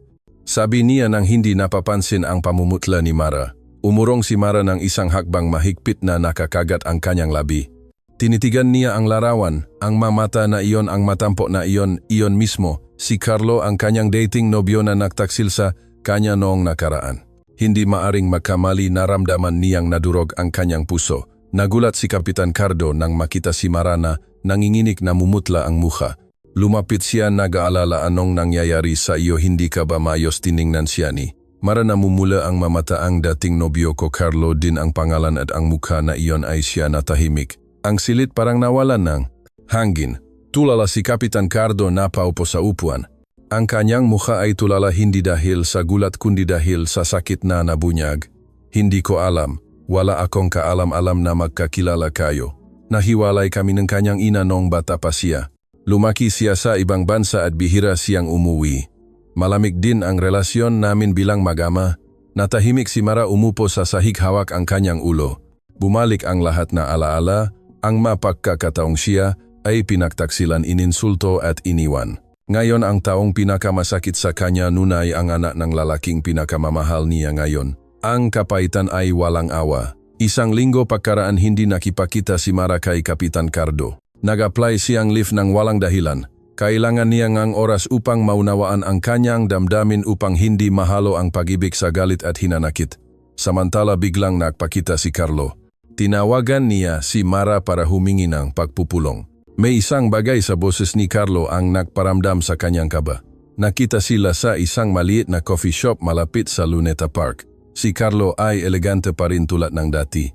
Sabi niya nang hindi napapansin ang pamumutla ni Mara. Umurong si Mara ng isang hakbang, mahigpit na nakakagat ang kanyang labi. Tinitigan niya ang larawan, ang mamata na iyon, ang matampo na iyon mismo, si Carlo, ang kanyang dating nobyo na nagtaksil sa kanya noong nakaraan. Hindi maaring magkamali, naramdaman niyang nadurog ang kanyang puso. Nagulat si Kapitan Cardo nang makita si Mara na nanginginig, namumutla ang mukha. Lumapit siya, nag-aalala, anong nangyayari sa iyo, hindi ka ba maayos? Tiningnan siya ni Mara, namumula ang mamata, ang dating nobyo ko Carlo din ang pangalan at ang mukha na iyon ay siya. Natahimik. Ang silit parang nawalan ng hangin. Tulala si Kapitan Cardo, napaupo sa upuan. Ang kanyang mukha ay tulala, hindi dahil sa gulat kundi dahil sa sakit na nabunyag. Hindi ko alam, wala akong kaalam-alam na magkakilala kayo. Nahiwalay kami ng kanyang ina noong bata pa siya. Lumaki siya sa ibang bansa at bihira siyang umuwi. Malamig din ang relasyon namin bilang mag-ama. Natahimik si Mara, umupo sa sahig, hawak ang kanyang ulo. Bumalik ang lahat na alaala, ang mapagkakataong siya ay pinagtaksilan, ininsulto at iniwan. Ngayon ang taong pinakamasakit sa kanya nunay ang anak ng lalaking pinakamamahal niya ngayon. Ang kapaitan ay walang awa. Isang linggo pagkaraan, hindi nakipakita si Mara kay Kapitan Cardo. Nag-apply siyang leave ng walang dahilan. Kailangan niya ngang oras upang maunawaan ang kanyang damdamin upang hindi mahalo ang pag-ibig sa galit at hinanakit. Samantala biglang nagpakita si Carlo. Tinawagan niya si Mara para humingi ng pagpupulong. May isang bagay sa boses ni Carlo ang nagparamdam sa kanyang kaba. Nakita sila sa isang maliit na coffee shop malapit sa Luneta Park. Si Carlo ay elegante pa rin tulad ng dati.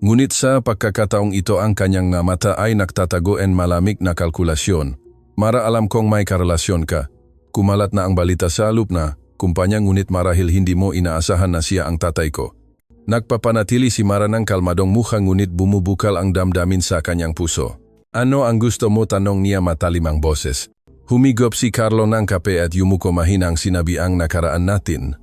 Ngunit sa pagkakataong ito ang kanyang mata ay nagtatago en malamig na kalkulasyon. Mara, alam kong may karelasyon ka. Kumalat na ang balita sa loop na kumpanya, ngunit marahil hindi mo inaasahan na siya ang tatay ko. Nagpapanatili si Mara ng kalmadong mukha, ngunit bumubukal ang damdamin sa kanyang puso. Ano ang gusto mo? Tanong niya matalimang boses. Humigop si Carlo ng kape at yumuko, mahinang sinabi ang nakaraan natin.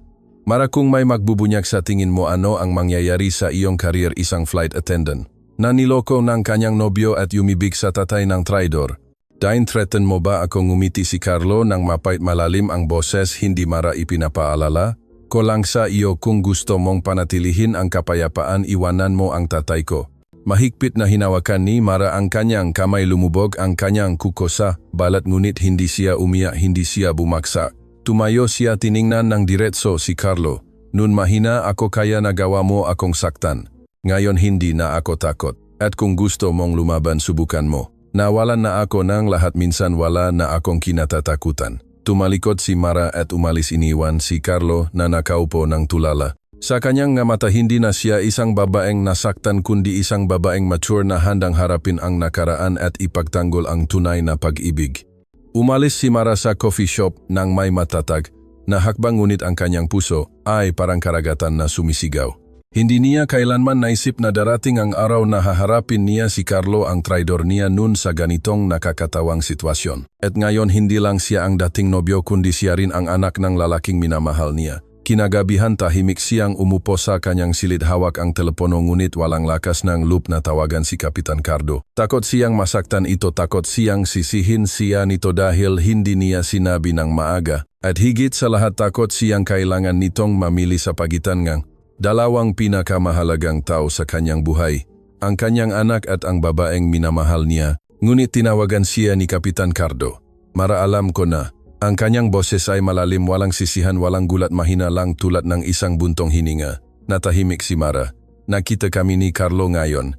Mara, kung may magbubunyag sa tingin mo, ano ang mangyayari sa iyong career? Isang flight attendant na niloko ng kanyang nobyo at yumibig sa tatay ng traidor. Threaten mo ba ako? Ngumiti si Carlo ng mapait, malalim ang boses. Hindi, Mara, ipinapaalala ko lang sa iyo, kung gusto mong panatilihin ang kapayapaan, iwanan mo ang tatay ko. Mahigpit na hinawakan ni Mara ang kanyang kamay, lumubog ang kanyang kuko sa balat, ngunit hindi siya umiyak, hindi siya bumaksak. Tumayo siya, tiningnan ng diretso si Carlo. Nun mahina ako, kaya nagawa mo akong saktan. Ngayon hindi na ako takot. At kung gusto mong lumaban, subukan mo. Nawalan na ako ng lahat, minsan wala na akong kinatatakutan. Tumalikod si Mara at umalis, iniwan si Carlo na nakaupo ng tulala. Sa kanyang mata, hindi na siya isang babaeng nasaktan kundi isang babaeng mature na handang harapin ang nakaraan at ipagtanggol ang tunay na pag-ibig. Umalis si Mara sa coffee shop nang may matatag na hakbang, ngunit ang kanyang puso ay parang karagatan na sumisigaw. Hindi niya kailanman naisip na darating ang araw na haharapin niya si Carlo, ang traidor niya noon sa ganitong nakakatawang sitwasyon. At ngayon hindi lang siya ang dating nobyo kundi siya rin ang anak ng lalaking minamahal niya. Kinagabihan, tahimik siyang umupo sa kanyang silid, hawak ang telepono, ngunit walang lakas ng loob na tawagan si Kapitan Cardo. Takot siyang masaktan ito, takot siyang sisihin siya nito dahil hindi niya sinabi ng maaga. At higit sa lahat, takot siyang kailangan nitong mamili sa pagitan ng dalawang pinakamahalagang tao sa kanyang buhay, ang kanyang anak at ang babaeng minamahal niya. Ngunit tinawagan siya ni Kapitan Cardo. Mara, alam ko na. Ang kanyang boses ay malalim, walang sisihan, walang gulat, mahina lang tulad ng isang buntong hininga. Natahimik si Mara. Nakita kami ni Carlo ngayon.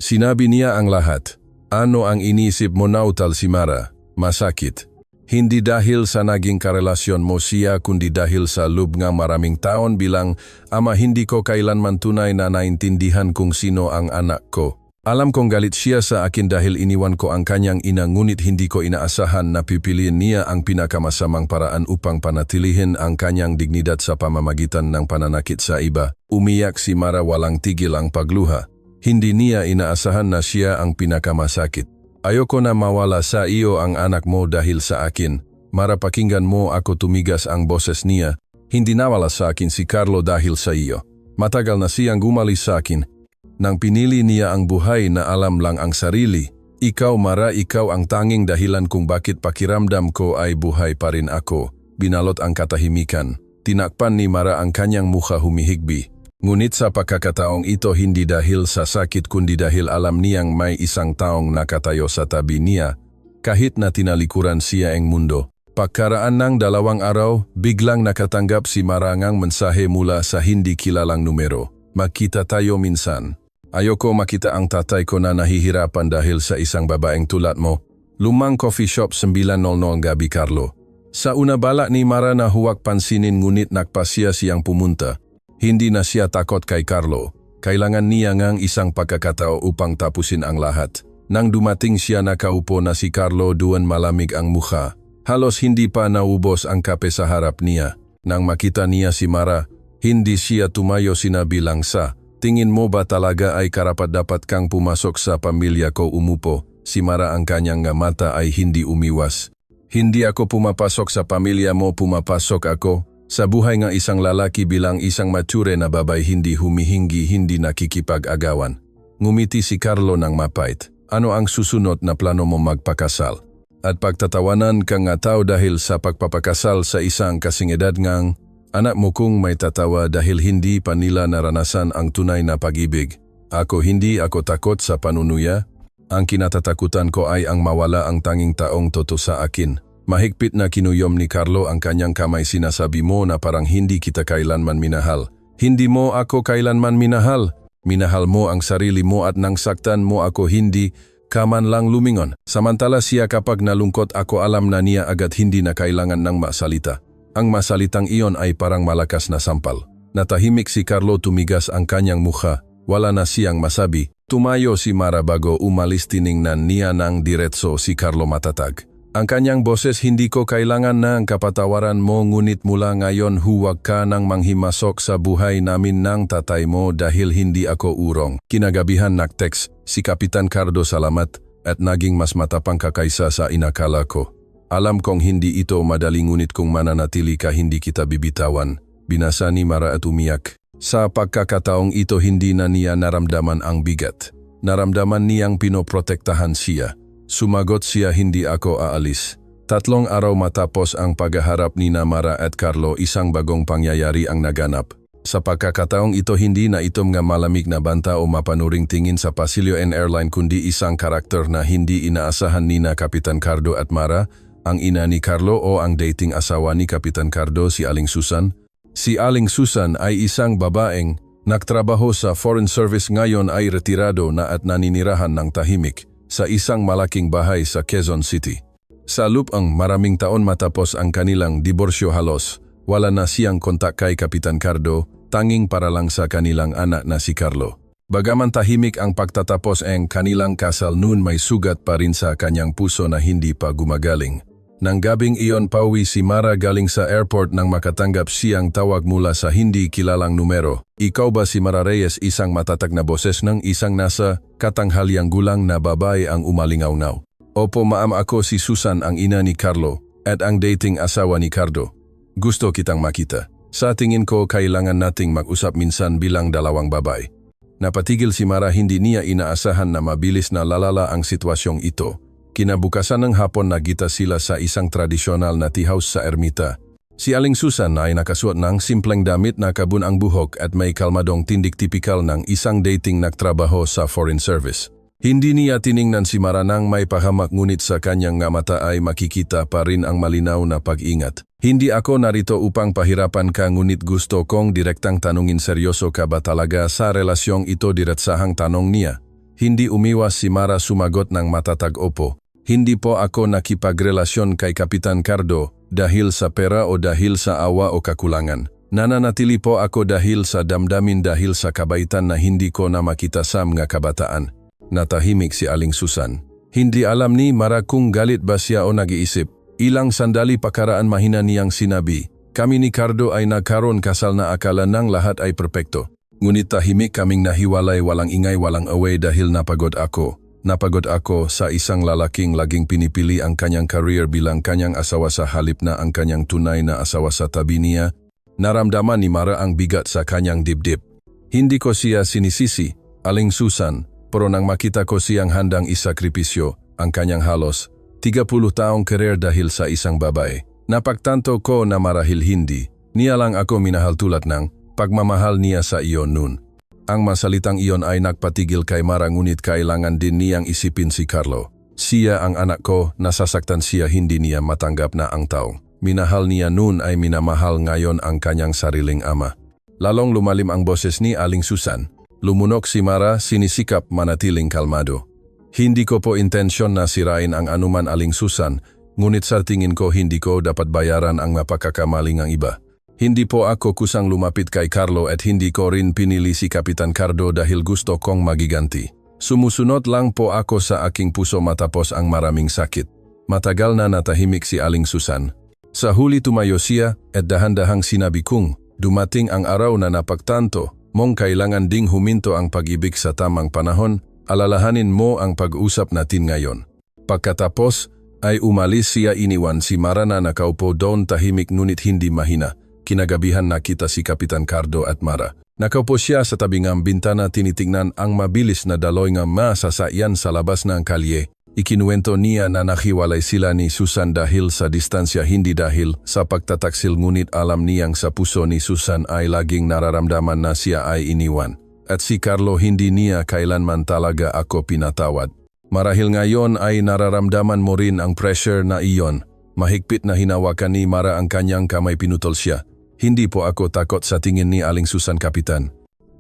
Sinabi niya ang lahat. Ano ang iniisip mo? Nautal si Mara. Masakit. Hindi dahil sa naging karelasyon mo siya kundi dahil sa loob nga maraming taon bilang ama hindi ko kailanman tunay na naintindihan kung sino ang anak ko. Alam kong galit siya sa akin dahil iniwan ko ang kanyang ina ngunit hindi ko inaasahan na pipiliin niya ang pinakamasamang paraan upang panatilihin ang kanyang dignidad sa pamamagitan ng pananakit sa iba. Umiyak si Mara walang tigil ang pagluha. Hindi niya inaasahan na siya ang pinakamasakit. Ayoko na mawala sa iyo ang anak mo dahil sa akin. Mara pakinggan mo ako tumigas ang boses niya. Hindi nawala sa akin si Carlo dahil sa iyo. Matagal na siyang gumalis sa akin. Nang pinili niya ang buhay na alam lang ang sarili. Ikaw Mara, ikaw ang tanging dahilan kung bakit pakiramdam ko ay buhay pa rin ako. Binalot ang katahimikan. Tinakpan ni Mara ang kanyang mukha humihigbi. Ngunit sa pagkakataong ito hindi dahil sa sakit kundi dahil alam niyang may isang taong nakatayo sa tabi niya kahit na tinalikuran siya ang mundo. Pagkaraan ng 2 araw, biglang nakatanggap si Mara ng mensahe mula sa hindi kilalang numero. Magkita tayo minsan. Ayoko makita ang tatay ko na nahihirapan dahil sa isang babaeng tulad mo. Lumang coffee shop 9:00 gabi Carlo. Sa una bala ni Mara na huwag pansinin ngunit nagpasya siyang pumunta. Hindi na siya takot kay Carlo. Kailangan niya ngang isang pagkakatao upang tapusin ang lahat. Nang dumating siya nakaupo na si Carlo doon malamig ang mukha. Halos hindi pa naubos ang kape sa harap niya. Nang makita niya si Mara, hindi siya tumayo sinabi lang sa, tingin mo ba talaga ay karapat-dapat kang pumasok sa pamilya ko umupo? Si Mara ang kanyang mata ay hindi umiwas. Hindi ako pumapasok sa pamilya mo, pumapasok ako. Sa buhay ng isang lalaki bilang isang mature na babay hindi humihingi, hindi nakikipag-agawan. Ngumiti si Carlo ng mapait. Ano ang susunod na plano mo magpakasal? At pagtatawanan ka nga tao dahil sa pagpapakasal sa isang kasing edad ngang anak mo kung may tatawa dahil hindi pa nila naranasan ang tunay na pag-ibig. Ako hindi ako takot sa panunuya. Ang kinatatakutan ko ay ang mawala ang tanging taong totoo sa akin. Mahigpit na kinuyom ni Carlo ang kanyang kamay. Sinasabi mo na parang hindi kita kailanman minahal. Hindi mo ako kailanman minahal. Minahal mo ang sarili mo at nang saktan mo ako hindi ka man lang lumingon. Samantala siya kapag nalungkot ako alam na niya agad hindi na kailangan ng masalita. Ang masalitang iyon ay parang malakas na sampal. Natahimik si Carlo, tumigas ang kanyang mukha. Wala na siyang masabi. Tumayo si Mara bago umalis, tiningnan niya ng diretso si Carlo matatag. Ang kanyang boses, hindi ko kailangan ng kapatawaran mo ngunit mula ngayon huwag ka nang manghimasok sa buhay namin ng tatay mo dahil hindi ako urong. Kinagabihan nag-text si Kapitan Cardo, salamat at naging mas matapang ka kaysa sa inakala ko. Alam kong hindi ito madali ngunit kung mananatili ka hindi kita bibitawan. Binasa ni Mara at umiyak. Sa pagkakataong ito hindi na niya naramdaman ang bigat. Naramdaman niyang pinoprotektahan siya. Sumagot siya, hindi ako aalis. 3 araw matapos ang paghaharap ni Mara at Carlo, isang bagong pangyayari ang naganap. Sa pagkakataong ito hindi na itom nga malamig na banta o mapanuring tingin sa pasilyo ng airline kundi isang karakter na hindi inaasahan ni Kapitan Cardo at Mara, ang ina ni Carlo o ang dating asawa ni Kapitan Cardo, si Aling Susan. Si Aling Susan ay isang babaeng nagtrabaho sa Foreign Service, ngayon ay retirado na at naninirahan ng tahimik sa isang malaking bahay sa Quezon City. Sa loob ang maraming taon matapos ang kanilang diborsyo halos, wala na siyang kontak kay Kapitan Cardo, tanging para lang sa kanilang anak na si Carlo. Bagaman tahimik ang pagtatapos ang kanilang kasal noon, may sugat pa rin sa kanyang puso na hindi pa gumagaling. Nang gabing iyon pauwi si Mara galing sa airport nang makatanggap siyang tawag mula sa hindi kilalang numero. Ikaw ba si Mara Reyes? Isang matatag na boses ng isang nasa katanghaliang gulang na babae ang umalingaw-ngaw. Opo ma'am, ako si Susan, ang ina ni Carlo at ang dating asawa ni Cardo. Gusto kitang makita. Sa tingin ko kailangan nating mag-usap minsan bilang dalawang babae. Napatigil si Mara, hindi niya inaasahan na mabilis na lalala ang sitwasyong ito. Kinabukasan ng hapon nagkita sila sa isang tradisyonal na tea house sa ermita. Si Aling Susan ay nakasuot ng simpleng damit na kabun ang buhok at may kalmadong tindig tipikal ng isang dating nagtrabaho sa Foreign Service. Hindi niya tiningnan si Mara nang may pahamak ngunit sa kanyang mata ay makikita pa rin ang malinaw na pag-ingat. Hindi ako narito upang pahirapan ka ngunit gusto kong direktang tanungin, seryoso ka ba talaga sa relasyong ito? Diretsahang tanong niya. Hindi umiwas si Mara, sumagot ng matatag, opo. Hindi po ako nakipagrelasyon kay Kapitan Cardo dahil sa pera o dahil sa awa o kakulangan. Nananatili po ako dahil sa damdamin dahil sa kabaitan na hindi ko na makita sa mga kabataan. Natahimik si Aling Susan. Hindi alam ni Mara kung galit ba siya o nag-iisip. Ilang sandali pakaraan mahina niyang sinabi, kami ni Cardo ay nagkaroon kasal na akala ng lahat ay perpekto. Ngunit tahimik kaming nahiwalay, walang ingay, walang away dahil napagod ako. Napagod ako sa isang lalaking laging pinipili ang kanyang career bilang kanyang asawa sa halip na ang kanyang tunay na asawa sa tabi niya. Naramdaman ni Mara ang bigat sa kanyang dibdib. Hindi ko siya sinisisi, Aling Susan, pero nang makita ko siyang handang isakripisyo ang kanyang halos 30 taong career dahil sa isang babae. Napagtanto ko na marahil hindi niya lang ako minahal tulad ng pagmamahal niya sa iyo noon. Ang masalitang iyon ay nagpatigil kay Mara, ngunit kailangan din niyang isipin si Carlo. Siya ang anak ko, nasasaktan siya, hindi niya matanggap na ang taong minahal niya noon ay minamahal ngayon ang kanyang sariling ama. Lalong lumalim ang boses ni Aling Susan. Lumunok si Mara, sinisikap manatiling kalmado. Hindi ko po intensyon na sirain ang anuman, Aling Susan, ngunit sa tingin ko hindi ko dapat bayaran ang mapagkakamaling ang iba. Hindi po ako kusang lumapit kay Carlo at hindi ko rin pinili si Kapitan Cardo dahil gusto kong magiganti. Sumusunod lang po ako sa aking puso matapos ang maraming sakit. Matagal na natahimik si Aling Susan. Sa huli tumayo siya at dahan-dahang sinabi kong, dumating ang araw na napagtanto mong kailangan ding huminto ang pag-ibig sa tamang panahon, alalahanin mo ang pag-usap natin ngayon. Pagkatapos ay umalis siya, iniwan si Mara na nakaupo doon tahimik ngunit hindi mahina. Kinagabihan nakita si Kapitan Cardo at Mara. Nakaupo siya sa tabi ng bintana, tinitingnan ang mabilis na daloy ng masasakyan sa labas ng kalye. Ikinuwento niya na nahiwalay sila ni Susan dahil sa distansya, hindi dahil sa pagtataksil, ngunit alam niyang sa puso ni Susan ay laging nararamdaman na siya ay iniwan. At si Carlo hindi niya kailanman talaga ako pinatawad. Marahil ngayon ay nararamdaman mo rin ang pressure na iyon. Mahigpit na hinawakan ni Mara ang kanyang kamay, pinutol siya. Hindi po ako takot sa tingin ni Aling Susan, Kapitan.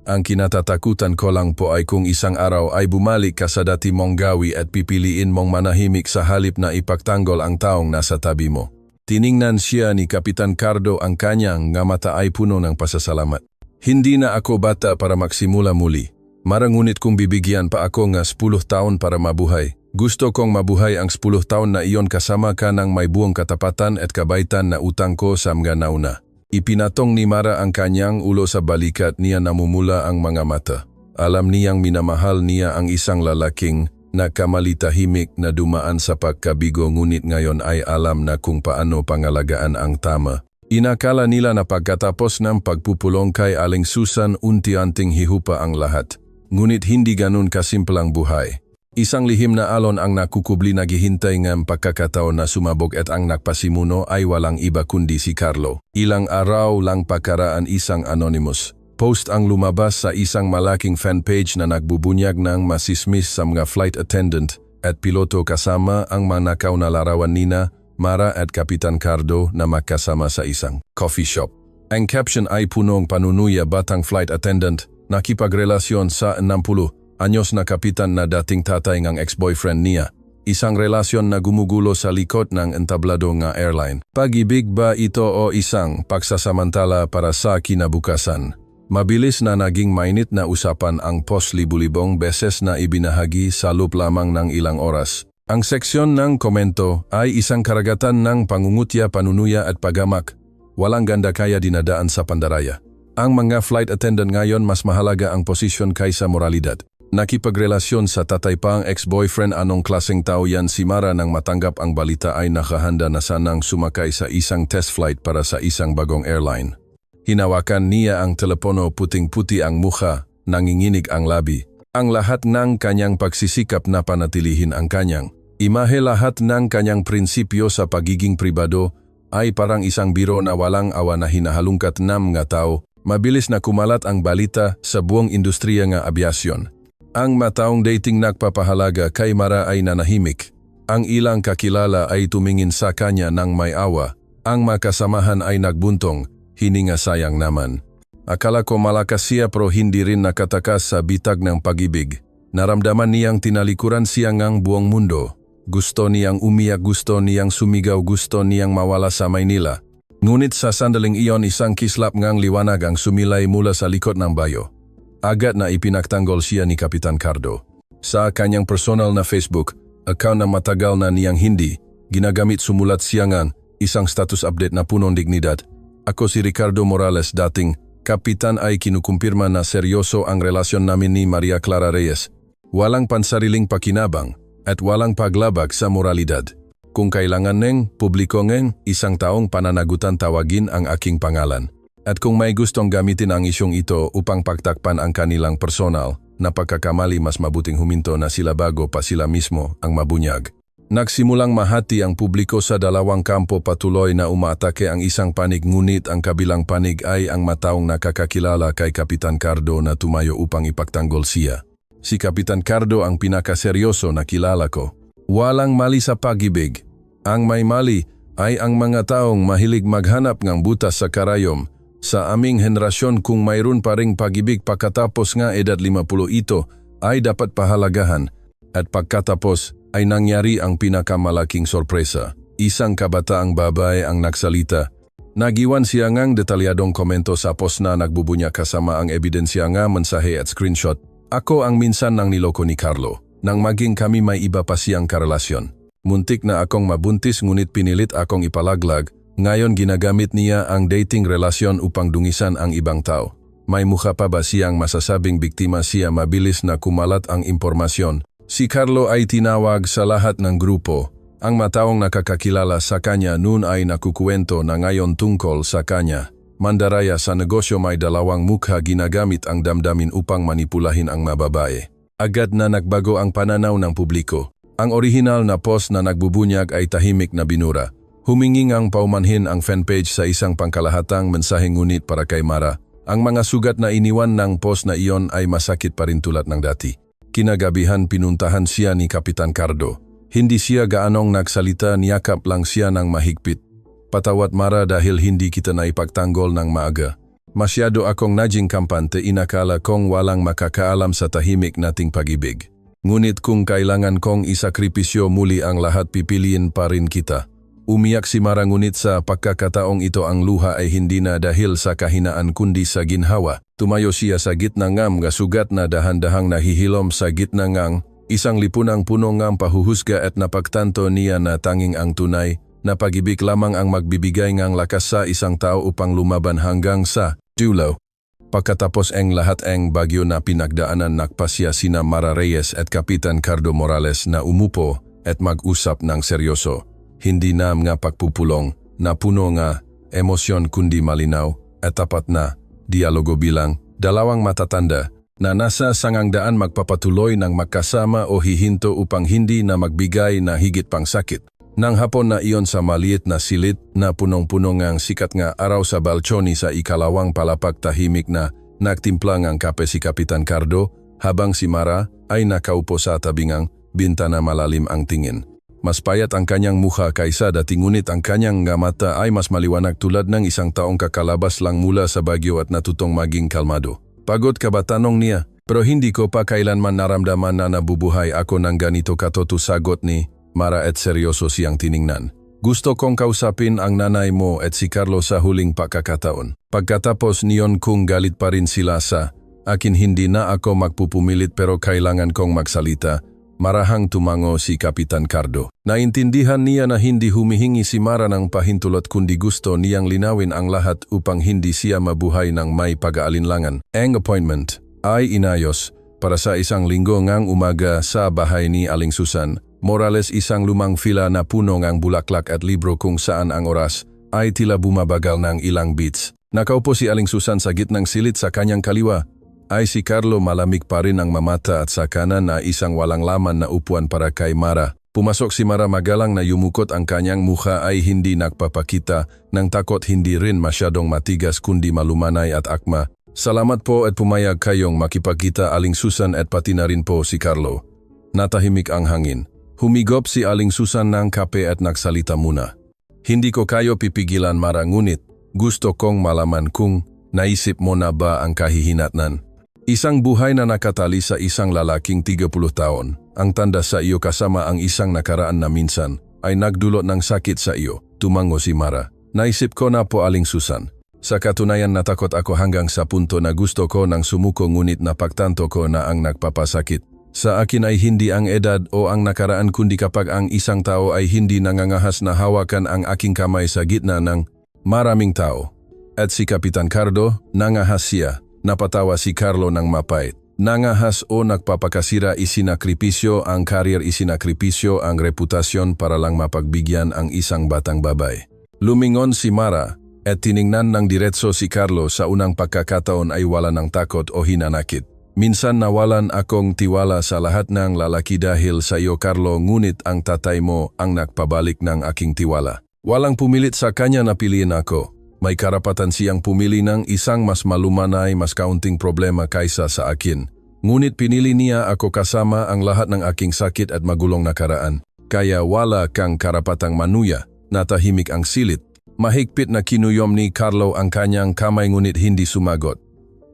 Ang kinatatakutan ko lang po ay kung isang araw ay bumalik ka sa dati mong gawi at pipiliin mong manahimik sa halip na ipagtanggol ang taong nasa tabi mo. Tiningnan siya ni Kapitan Cardo, ang kanyang nga mata ay puno ng pasasalamat. Hindi na ako bata para magsimula muli. Mara, ngunit kung bibigyan pa ako nga 10 taon para mabuhay, gusto kong mabuhay ang 10 taon na iyon kasama ka ng may buong katapatan at kabaitan na utang ko sa mga nauna. Ipinatong ni Mara ang kanyang ulo sa balikat niya, namumula ang mga mata. Alam niyang minamahal niya ang isang lalaking nakamalita-himik na dumaan sa pagkabigo, ngunit ngayon ay alam na kung paano pangalagaan ang tama. Inakala nila na pagkatapos ng pagpupulong kay Aling Susan, unti-unting hihupa ang lahat. Ngunit hindi ganun kasimplang buhay. Isang lihim na alon ang nakukubli, naghihintay ng pagkakataon na sumabog, at ang nagpasimuno ay walang iba kundi si Carlo. Ilang araw lang pakaraan, isang anonymous post ang lumabas sa isang malaking fanpage na nagbubunyag ng masismis sa mga flight attendant at piloto kasama ang manakaw na larawan nina Mara at Kapitan Cardo na magkasama sa isang coffee shop. Ang caption ay punong panunuya, batang flight attendant, nakipagrelasyon sa 60 anyos na kapitan na dating tatay ng ex-boyfriend niya. Isang relasyon na gumugulo sa likod ng entablado nga airline. Pag-ibig ba ito o isang pagsasamantala para sa kinabukasan? Mabilis na naging mainit na usapan ang post, libu-libong beses na ibinahagi sa loob lamang ng ilang oras. Ang seksyon ng komento ay isang karagatan ng pangungutya, panunuya at paghamak. Walang ganda kaya dinadaan sa pandaraya. Ang mga flight attendant ngayon mas mahalaga ang posisyon kaysa moralidad. Nakipagrelasyon sa tatay pa ang ex-boyfriend. Anong klaseng tao yan? Si Mara, nang matanggap ang balita ay nakahanda na sanang sumakay sa isang test flight para sa isang bagong airline. Hinawakan niya ang telepono, puting-puti ang mukha, nanginginig ang labi. Ang lahat ng kanyang pagsisikap na panatilihin ang kanyang imahe, lahat ng kanyang prinsipyo sa pagiging pribado ay parang isang biro na walang awa na hinahalungkat ng mga tao. Mabilis na kumalat ang balita sa buong industriya ng abyasyon. Ang mataong dating nagpapahalaga kay Mara ay nanahimik. Ang ilang kakilala ay tumingin sa kanya ng may awa. Ang makasamahan ay nagbuntong, hininga, sayang naman. Akala ko malakas siya, pero hindi rin nakatakas sa bitag ng pag-ibig. Naramdaman niyang tinalikuran siya ng buong mundo. Gusto niyang umiyak, gusto niyang sumigaw, gusto niyang mawala sa Maynila. Ngunit sa sandaling iyon isang kislap ngang liwanag ang sumilay mula sa likod ng bayo. Agad na ipinagtanggol siya ni Kapitan Cardo. Sa kanyang personal na Facebook, account na matagal na niyang hindi ginagamit, sumulat siya ngang isang status update na punong dignidad. Ako si Ricardo Morales, dating Kapitan, ay kinukumpirma na seryoso ang relasyon namin ni Maria Clara Reyes. Walang pansariling pakinabang at walang paglabag sa moralidad. Kung kailangan neng publiko ngeng isang taong pananagutan, tawagin ang aking pangalan. At kung may gustong gamitin ang isyong ito upang pagtakpan ang kanilang personal na pagkakamali, mas mabuting huminto na sila bago pa sila mismo ang mabunyag. Nagsimulang mahati ang publiko sa dalawang kampo, patuloy na umaatake ang isang panig, ngunit ang kabilang panig ay ang mataong nakakakilala kay Kapitan Cardo na tumayo upang ipagtanggol siya. Si Kapitan Cardo ang pinakaseryoso na kilala ko. Walang mali sa pag-ibig. Ang may mali ay ang mga taong mahilig maghanap ng butas sa karayom. Sa aming henerasyon, kung mayroon pa ring pag-ibig pagkatapos nga edad 50, ito ay dapat pahalagahan. At pagkatapos ay nangyari ang pinakamalaking sorpresa. Isang kabataang babae ang nagsalita. Nagiwan siya ngang detalyadong komento sa post na nagbubunya kasama ang ebidensya nga mensahe at screenshot. Ako ang minsan nang niloko ni Carlo. Nang maging kami may iba pa siyang karelasyon. Muntik na akong mabuntis, ngunit pinilit akong ipalaglag. Ngayon ginagamit niya ang dating relasyon upang dungisan ang ibang tao. May mukha pa ba siyang masasabing biktima siya? Mabilis na kumalat ang impormasyon. Si Carlo ay tinawag sa lahat ng grupo. Ang mataong nakakakilala sa kanya noon ay nakukuwento na ngayon tungkol sa kanya. Mandaraya sa negosyo, may dalawang mukha, ginagamit ang damdamin upang manipulahin ang mababae. Agad na nagbago ang pananaw ng publiko. Ang orihinal na post na nagbubunyag ay tahimik na binura. Humingi ngang paumanhin ang fanpage sa isang pangkalahatang mensahe, ngunit para kay Mara, ang mga sugat na iniwan ng post na iyon ay masakit pa rin tulad ng dati. Kinagabihan pinuntahan siya ni Kapitan Cardo. Hindi siya gaanong nagsalita, niyakap lang siya ng mahigpit. Patawat Mara dahil hindi kita naipagtanggol ng maaga. Masyado akong naging kampante, inakala kong walang makakaalam sa tahimik nating pag-ibig. Ngunit kung kailangan kong isakripisyo muli ang lahat, pipiliin pa rin kita. Umiyak si Mara, ngunit sa pagkakataong ito ang luha ay hindi na dahil sa kahinaan kundi sa ginhawa. Tumayo siya sa gitna ng mga sugat na dahan-dahang nahihilom sa gitna ng isang lipunang puno ng pahuhusga, at napagtanto niya na tanging ang tunay na pag-ibig lamang ang magbibigay ng lakas sa isang tao upang lumaban hanggang sa dulo. Pagkatapos ang lahat ang bagyo na pinagdaanan, nakpasya sina Mara Reyes at Kapitan Cardo Morales na umupo at mag-usap ng seryoso. Hindi na mga pagpupulong na puno nga emosyon, kundi malinaw at tapat na dialogo bilang dalawang matatanda na nasa sangangdaan magpapatuloy ng magkasama o hihinto upang hindi na magbigay na higit pang sakit. Nang hapon na iyon, sa maliit na silid na punong-puno ngang sikat nga araw sa balchoni sa ikalawang palapag, tahimik na nagtimpla ngang kape si Kapitan Cardo habang si Mara ay nakaupo sa tabingang bintana, malalim ang tingin. Mas payat ang kanyang mukha kaysa dati, ngunit ang kanyang mata ay mas maliwanag, tulad ng isang taong kakalabas lang mula sa bagyo at natutong maging kalmado. Pagod ka ba? Tanong niya. Pero hindi ko pa kailanman naramdaman na nabubuhay ako ng ganito katoto, sagot ni Mara at seryoso siyang tiningnan. Gusto kong kausapin ang nanay mo at si Carlo sa huling pagkakataon. Pagkatapos niyon, kung galit pa rin sila sa akin, hindi na ako magpupumilit, pero kailangan kong magsalita. Marahang tumango si Kapitan Cardo. Naintindihan niya na hindi humihingi si Mara ng pahintulot, kundi gusto niyang linawin ang lahat upang hindi siya mabuhay ng may pag-aalinlangan. Ang appointment ay inayos para sa isang linggo ngang umaga sa bahay ni Aling Susan Morales, isang lumang fila na puno ngang bulaklak at libro kung saan ang oras ay tila bumabagal ng ilang beats. Nakaupo si Aling Susan sa gitnang silid. Sa kanyang kaliwa ay si Carlo, malamig pa rin ang mamata, at sa kanan na isang walang laman na upuan para kay Mara. Pumasok si Mara, magalang na yumukot. Ang kanyang mukha ay hindi nagpapakita ng takot, hindi rin masyadong matigas, kundi malumanay at akma. Salamat po at pumayag kayong makipagkita, Aling Susan, at pati na rin po si Carlo. Natahimik ang hangin. Humigop si Aling Susan ng kape at nagsalita muna. Hindi ko kayo pipigilan, Mara, ngunit gusto kong malaman kung naisip mo na ba ang kahihinatnan. Isang buhay na nakatali sa isang lalaking 30 taon ang tanda sa iyo kasama ang isang nakaraan na minsan ay nagdulot ng sakit sa iyo, tumango si Mara. Naisip ko na po Aling Susan. Sa katunayan natakot ako hanggang sa punto na gusto ko ng sumuko ngunit napagtanto ko na ang nagpapasakit sa akin ay hindi ang edad o ang nakaraan kundi kapag ang isang tao ay hindi nangangahas na hawakan ang aking kamay sa gitna ng maraming tao. At si Kapitan Cardo, nangahas siya. Napatawa si Carlo ng mapait. Nangahas o nagpapakasira isinakripisyo ang karir isinakripisyo ang reputasyon para lang mapagbigyan ang isang batang babae. Lumingon si Mara at tiningnan ng diretso si Carlo sa unang pagkakataon ay wala ng takot o hinanakit. Minsan nawalan akong tiwala sa lahat ng lalaki dahil sa iyo Carlo ngunit ang tatay mo ang nagpabalik ng aking tiwala. Walang pumilit sa kanya na piliin ako. May karapatan siyang pumili ng isang mas malumanay mas kaunting problema kaysa sa akin. Ngunit pinili niya ako kasama ang lahat ng aking sakit at magulong nakaraan. Kaya wala kang karapatang manuya. Natahimik ang silit. Mahigpit na kinuyom ni Carlo ang kanyang kamay ngunit hindi sumagot.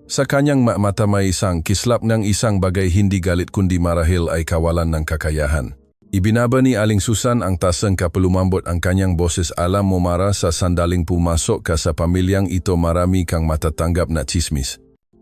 Sa kanyang mata may isang kislap ng isang bagay hindi galit kundi marahil ay kawalan ng kakayahan. Ibinaba ni Aling Susan ang tasang kapalumambot ang kanyang boses. Alam mo Mara, sa sandaling pumasok ka sa pamilyang ito marami kang matatanggap na chismis.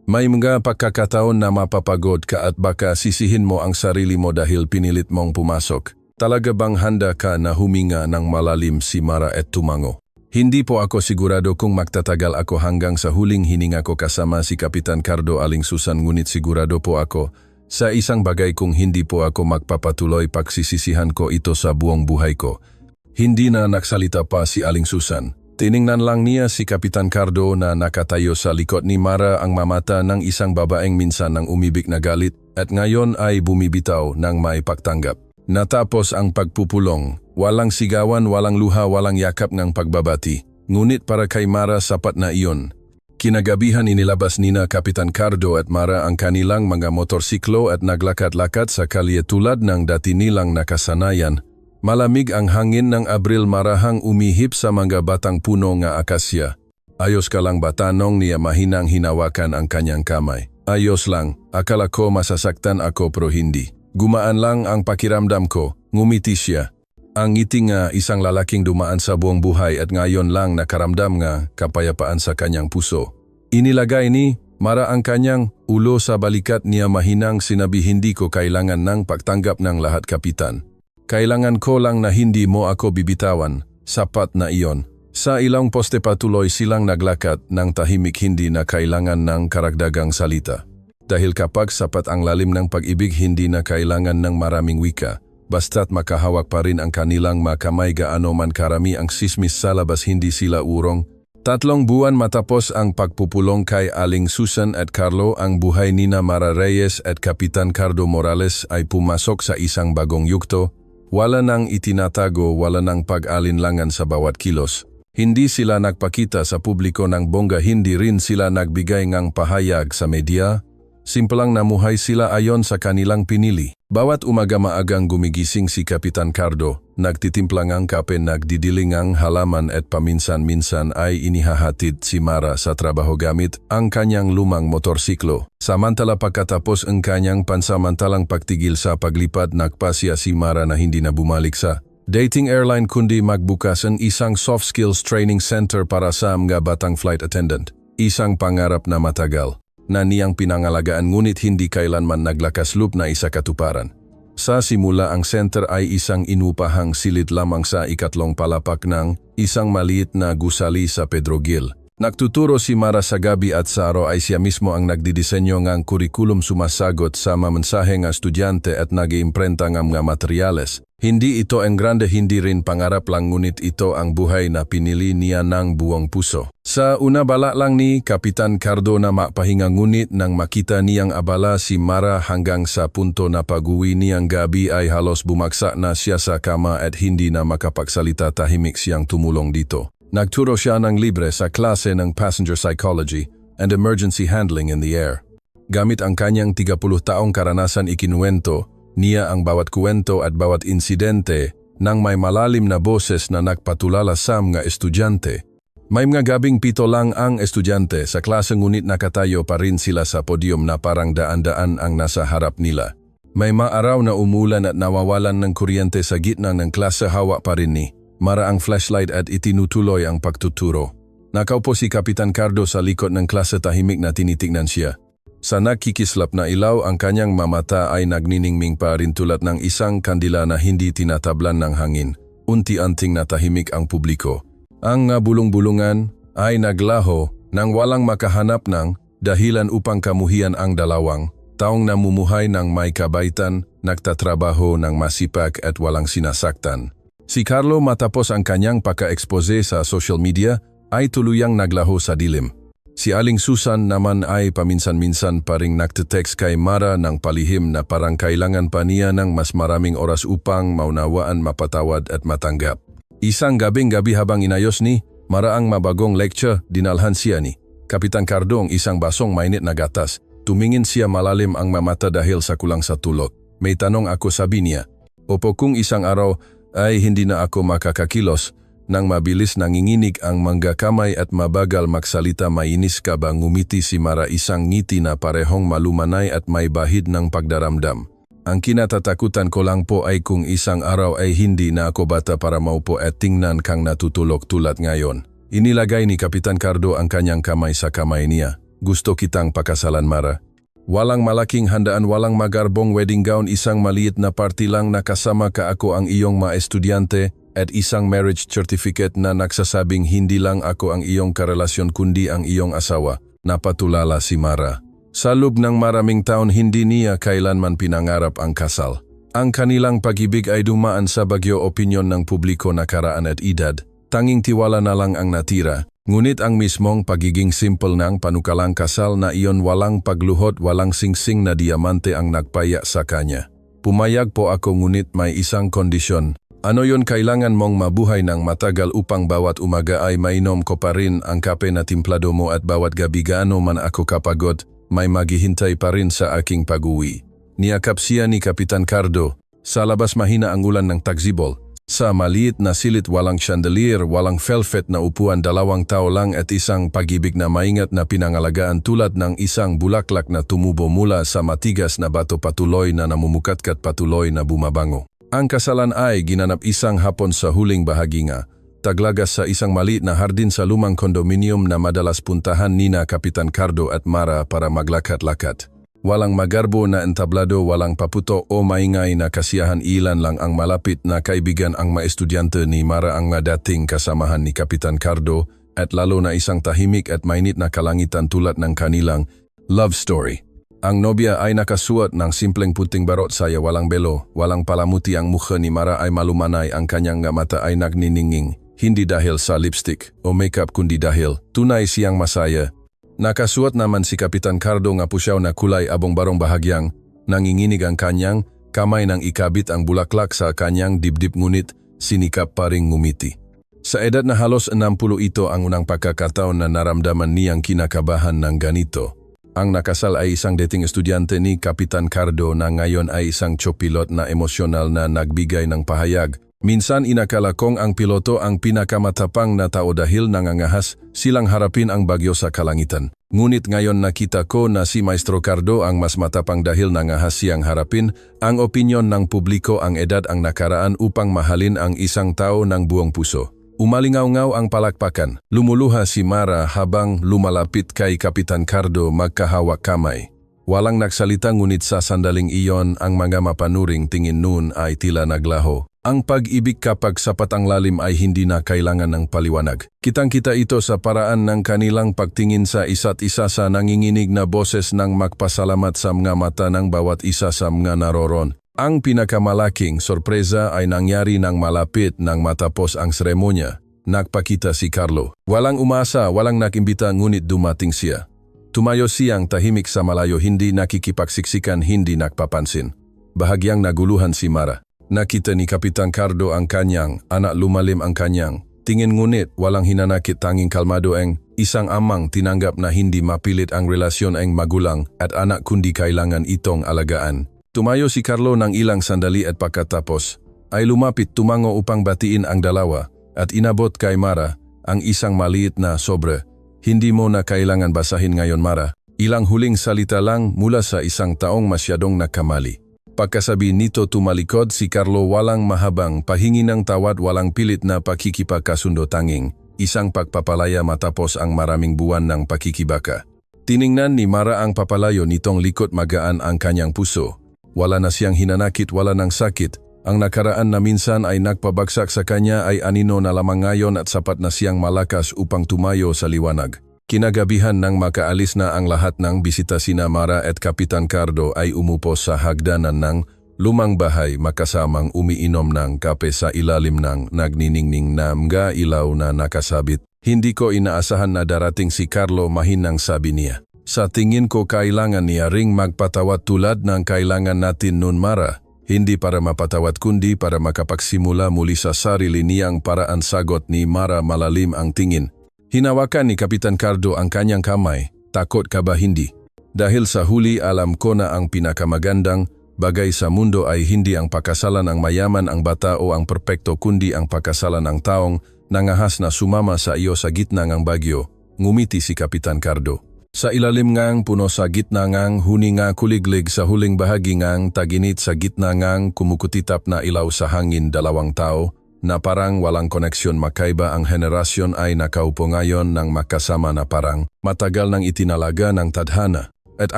May mga pagkakataon na mapapagod ka at baka sisihin mo ang sarili mo dahil pinilit mong pumasok. Talaga bang handa ka na huminga ng malalim si Mara at tumango? Hindi po ako sigurado kung magtatagal ako hanggang sa huling hininga ko kasama si Kapitan Cardo Aling Susan ngunit sigurado po ako sa isang bagay kung hindi po ako magpapatuloy pagsisisihan ko ito sa buong buhay ko. Hindi na nagsalita pa si Aling Susan. Tiningnan lang niya si Kapitan Cardo na nakatayo sa likod ni Mara ang mamata ng isang babaeng minsan ng umibig na galit at ngayon ay bumibitaw ng may pagtanggap. Natapos ang pagpupulong. Walang sigawan, walang luha, walang yakap ng pagbabati. Ngunit para kay Mara sapat na iyon. Kinagabihan inilabas nina Kapitan Cardo at Mara ang kanilang mga motorsiklo at naglakad-lakad sa kalye tulad ng dati nilang nakasanayan. Malamig ang hangin ng Abril marahang umihip sa mga batang puno nga akasya. Ayos ka lang ba tanong niya mahinang hinawakan ang kanyang kamay. Ayos lang, akala ko masasaktan ako pero hindi. Gumaan lang ang pakiramdam ko, ngumiti siya. Ang ngiti nga isang lalaking dumaan sa buong buhay at ngayon lang nakaramdam nga kapayapaan sa kanyang puso. Inilagay ni Mara ang kanyang ulo sa balikat niya mahinang sinabi hindi ko kailangan ng pagtanggap ng lahat kapitan. Kailangan ko lang na hindi mo ako bibitawan, sapat na iyon. Sa ilang poste patuloy silang naglakad ng tahimik hindi na kailangan ng karagdagang salita. Dahil kapag sapat ang lalim ng pag-ibig hindi na kailangan ng maraming wika. Basta't makahawak pa rin ang kanilang makamay gaano man karami ang sismis sa labas hindi sila urong. 3 buwan matapos ang pagpupulong kay Aling Susan at Carlo ang buhay nina Mara Reyes at Kapitan Cardo Morales ay pumasok sa isang bagong yugto. Wala nang itinatago, wala nang pag-alinlangan sa bawat kilos. Hindi sila nagpakita sa publiko ng bongga, hindi rin sila nagbigay ng pahayag sa media. Simplang namuhay sila ayon sa kanilang pinili. Bawat umaga maagang gumigising si Kapitan Cardo, nagtitimplang ang kape, nagdidiling ang halaman at paminsan-minsan ay inihahatid si Mara sa trabaho gamit ang kanyang lumang motorsiklo. Samantala pagkatapos ang kanyang pansamantalang pagtigil sa paglipad, nagpasya si Mara na hindi na bumalik sa dating airline kundi magbukas ang isang soft skills training center para sa mga batang flight attendant. Isang pangarap na matagal na niyang pinangalagaan ngunit hindi kailanman naglakasloob na isakatuparan. Sa simula ang center ay isang inupahang silid lamang sa ikatlong palapak ng isang maliit na gusali sa Pedro Gil. Nagtuturo si Mara sa gabi at sa araw ay siya mismo ang nagdidisenyo ng kurikulum sumasagot sa mamensahe ng estudyante at nag-iimprenta ng mga materyales. Hindi ito ang grande, hindi rin pangarap lang ngunit ito ang buhay na pinili niya ng buong puso. Sa una bala lang ni Kapitan Cardo na mapahinga ngunit nang makita niyang abala si Mara hanggang sa punto na pag-uwi niyang gabi ay halos bumagsak na siya sa kama at hindi na makapagsalita, tahimik siyang tumulong dito. Nagturo siya ng libre sa klase ng passenger psychology and emergency handling in the air. Gamit ang kanyang 30 taong karanasan ikinuwento niya ang bawat kuwento at bawat insidente nang may malalim na boses na nagpatulala sa mga estudyante. May mga gabing 7 lang ang estudyante sa klase ngunit nakatayo pa rin sila sa podium na parang daan-daan ang nasa harap nila. May maaraw na umulan at nawawalan ng kuryente sa gitna ng klase, hawak pa rin ni Mara ang flashlight at itinutuloy ang pagtuturo. Nakaupo si Kapitan Cardo sa likod ng klase, tahimik na tinitignan siya. Sa nakikislap na ilaw, ang kanyang mamata ay nagniningming pa rin tulad ng isang kandila na hindi tinatablan ng hangin. Unti-unting natahimik ang publiko. Ang bulong-bulungan ay naglaho nang walang makahanap ng dahilan upang kamuhian ang dalawang taong namumuhay ng may kabaitan, nagtatrabaho ng masipag at walang sinasaktan. Si Carlo, matapos ang kanyang paka-expose sa social media, ay tuluyang naglaho sa dilim. Si Aling Susan naman ay paminsan-minsan pa ring nagte-text kay Mara ng palihim na parang kailangan pa niya ng mas maraming oras upang maunawaan, mapatawad at matanggap. Isang gabing-gabi habang inayos ni Mara ang mabagong lecture, dinalhan siya ni Kapitan Cardo ang isang basong mainit na gatas. Tumingin siya malalim ang mamata dahil sa kulang sa tulog. May tanong ako, sabi niya. Opo, kung isang araw ay hindi na ako makakakilos, nang mabilis nanginginig ang mangga kamay at mabagal magsalita. Mainis ka ba? Ngumiti si Mara, isang ngiti na parehong malumanay at may bahid ng pagdaramdam. Ang kinatatakutan ko lang po ay kung isang araw ay hindi na ako bata para maupo at tingnan kang natutulog tulad ngayon. Inilagay ni Kapitan Cardo ang kanyang kamay sa kamay niya. Gusto kitang pakasalan, Mara. Walang malaking handaan, walang magarbong wedding gown, isang maliit na party lang na kasama ka, ako ang iyong mga estudyante, at isang marriage certificate na nagsasabing hindi lang ako ang iyong karelasyon kundi ang iyong asawa. Napatulala si Mara. Sa loob ng maraming taon, hindi niya kailanman pinangarap ang kasal. Ang kanilang pag-ibig ay dumaan sa bagyo opinyon ng publiko, nakaraan at edad. Tanging tiwala na lang ang natira. Ngunit ang mismong pagiging simple ng panukalang kasal na iyon, walang pagluhod, walang singsing na diamante ang nagpaya sa kanya. Pumayag po ako, ngunit may isang kondisyon. Ano yon? Kailangan mong mabuhay ng matagal upang bawat umaga ay mainom ko pa rin ang kape na timplado mo at bawat gabi gaano man ako kapagod, may maghihintay pa rin sa aking pag-uwi. Niyakap siya ni Kapitan Cardo. Sa labas mahina ang ulan ng tagsibol. Sa maliit na silid, walang chandelier, walang velvet na upuan, dalawang tao lang at isang pag-ibig na maingat na pinangalagaan tulad ng isang bulaklak na tumubo mula sa matigas na bato, patuloy na namumukatkat, patuloy na bumabango. Ang kasalan ay ginanap isang hapon sa huling bahagi nga, taglagas sa isang maliit na hardin sa lumang kondominium na madalas puntahan nina Kapitan Cardo at Mara para maglakat-lakat. Walang magarbo na entablado, walang paputo o maingay na kasiyahan, ilan lang ang malapit na kaibigan, ang mga estudyante ni Mara, ang dating kasamahan ni Kapitan Cardo, at lalo na isang tahimik at mainit na kalangitan tulad ng kanilang love story. Ang nobya ay nakasuot ng simpleng puting barot saya, walang belo, walang palamuti. Ang mukha ni Mara ay malumanay, ang kanyang mata ay nagnininging, hindi dahil sa lipstick o makeup kundi dahil tunay siyang masaya. Nakasuot naman si Kapitan Cardo nga pusyaw na kulay abong barong, bahagyang nanginginig ang kanyang kamay nang ikabit ang bulaklak sa kanyang dibdib, ngunit sinikap pa ring ngumiti. Sa edad na halos 60, ito ang unang pagkakataon na naramdaman niyang kinakabahan ng ganito. Ang nakasal ay isang dating estudyante ni Kapitan Cardo na ngayon ay isang chopilot na emosyonal na nagbigay ng pahayag. Minsan inakala kong ang piloto ang pinakamatapang na tao dahil nangangahas silang harapin ang bagyo sa kalangitan. Ngunit ngayon nakita ko na si Maestro Cardo ang mas matapang dahil nangahas siyang harapin ang opinyon ng publiko, ang edad, ang nakaraan upang mahalin ang isang tao ng buong puso. Umalingaw-ngaw ang palakpakan. Lumuluha si Mara habang lumalapit kay Kapitan Cardo, magkahawak kamay. Walang nagsalita, ngunit sa sandaling iyon ang mga mapanuring tingin noon ay tila naglaho. Ang pag-ibig kapag sapat ang lalim ay hindi na kailangan ng paliwanag. Kitang-kita ito sa paraan ng kanilang pagtingin sa isa't isa, sa nanginginig na boses ng magpasalamat sa mga mata ng bawat isa sa mga naroron. Ang pinakamalaking sorpresa ay nangyari nang malapit nang matapos ang seremonya. Nagpakita si Carlo. Walang umasa, walang nakimbita, ngunit dumating siya. Tumayo siyang tahimik sa malayo, hindi nakikipagsiksikan, hindi nagpapansin. Bahagyang naguluhan si Mara. Nakita ni Kapitan Cardo ang kanyang anak, lumalim ang kanyang tingin, ngunit walang hinanakit, tanging kalmado ang isang amang tinanggap na hindi mapilit ang relasyon ang magulang at anak kundi kailangan itong alagaan. Tumayo si Carlo ng ilang sandali at pagkatapos ay lumapit, tumango upang batiin ang dalawa at inabot kay Mara ang isang maliit na sobre. Hindi mo na kailangan basahin ngayon, Mara. Ilang huling salita lang mula sa isang taong masyadong nakamali. Pagkasabi nito tumalikod si Carlo walang mahabang pahingi ng tawad walang pilit na pakikipagkasundo tanging, isang pagpapalaya matapos ang maraming buwan ng pakikibaka. Tiningnan ni Mara ang papalayo nitong likod magaan ang kanyang puso. Wala na siyang hinanakit wala ng sakit. Ang nakaraan na minsan ay nagpabagsak sa kanya ay anino na lamang ngayon at sapat na siyang malakas upang tumayo sa liwanag. Kinagabihan nang makaalis na ang lahat ng bisita sina Mara at Kapitan Cardo ay umupo sa hagdanan ng lumang bahay makasamang umiinom ng kape sa ilalim ng nagniningning na mga ilaw na nakasabit. Hindi ko inaasahan na darating si Carlo mahinang sabi niya. Sa tingin ko kailangan niya ring magpatawad tulad ng kailangan natin nun Mara. Hindi para mapatawad kundi para makapagsimula muli sa sarili niyang paraan sagot ni Mara malalim ang tingin. Hinawakan ni Kapitan Cardo ang kanyang kamay, takot ka ba hindi? Dahil sa huli alam ko na ang pinakamagandang bagay sa mundo ay hindi ang pakasalan ng mayaman ang bata o ang perpekto kundi ang pakasalan ng taong nangahas na sumama sa iyo sa gitna ng bagyo, ngumiti si Kapitan Cardo. Sa ilalim ngang puno sa gitna ngang huni nga kuliglig sa huling bahagi ngang taginit sa gitna ngang kumukutitap na ilaw sa hangin dalawang tao, na parang walang koneksyon makaiba ang henerasyon ay nakaupo ngayon ng makasama na parang matagal nang itinalaga ng tadhana. At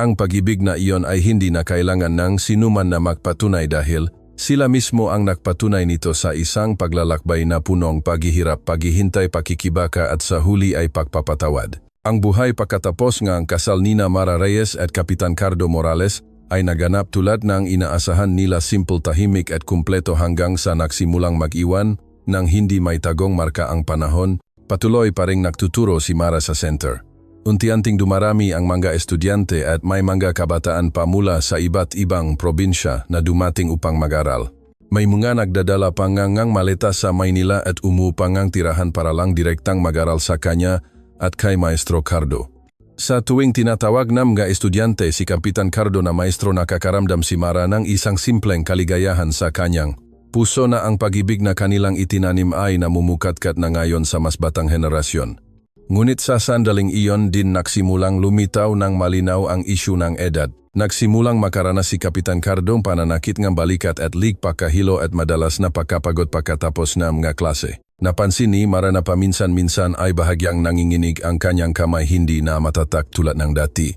ang pag-ibig na iyon ay hindi na kailangan ng sinuman na magpatunay dahil sila mismo ang nagpatunay nito sa isang paglalakbay na punong paghihirap, paghihintay, pakikibaka at sa huli ay pagpapatawad. Ang buhay pagkatapos ng kasal nina Mara Reyes at Kapitan Cardo Morales ay naganap tulad ng inaasahan nila simple tahimik at kumpleto hanggang sa nagsimulang mag-iwan nang hindi may tagong marka ang panahon, patuloy pa ring nagtuturo si Mara sa center. Unti-unting dumarami ang mga estudyante at may mga kabataan pa mula sa iba't ibang probinsya na dumating upang mag-aral. May mga nagdadala pangangang maleta sa Maynila at umupangang tirahan para lang direktang mag-aral sa kanya at kay Maestro Cardo. Sa tuwing tinatawag ng mga estudyante si Kapitan Cardo na maestro nakakaramdam si Mara ng isang simpleng kaligayahan sa kanyang puso na ang pag-ibig na kanilang itinanim ay namumukatkat na ngayon sa mas batang henerasyon. Ngunit sa sandaling iyon din nagsimulang lumitaw ng malinaw ang isyu ng edad. Nagsimulang makaranas si Kapitan Cardo pananakit ng balikat at lig pakahilo at madalas na pagkapagod pagkatapos ng mga klase. Napansin ni Mara na paminsan-minsan ay bahagyang nanginginig ang kanyang kamay hindi na matatak tulad ng dati.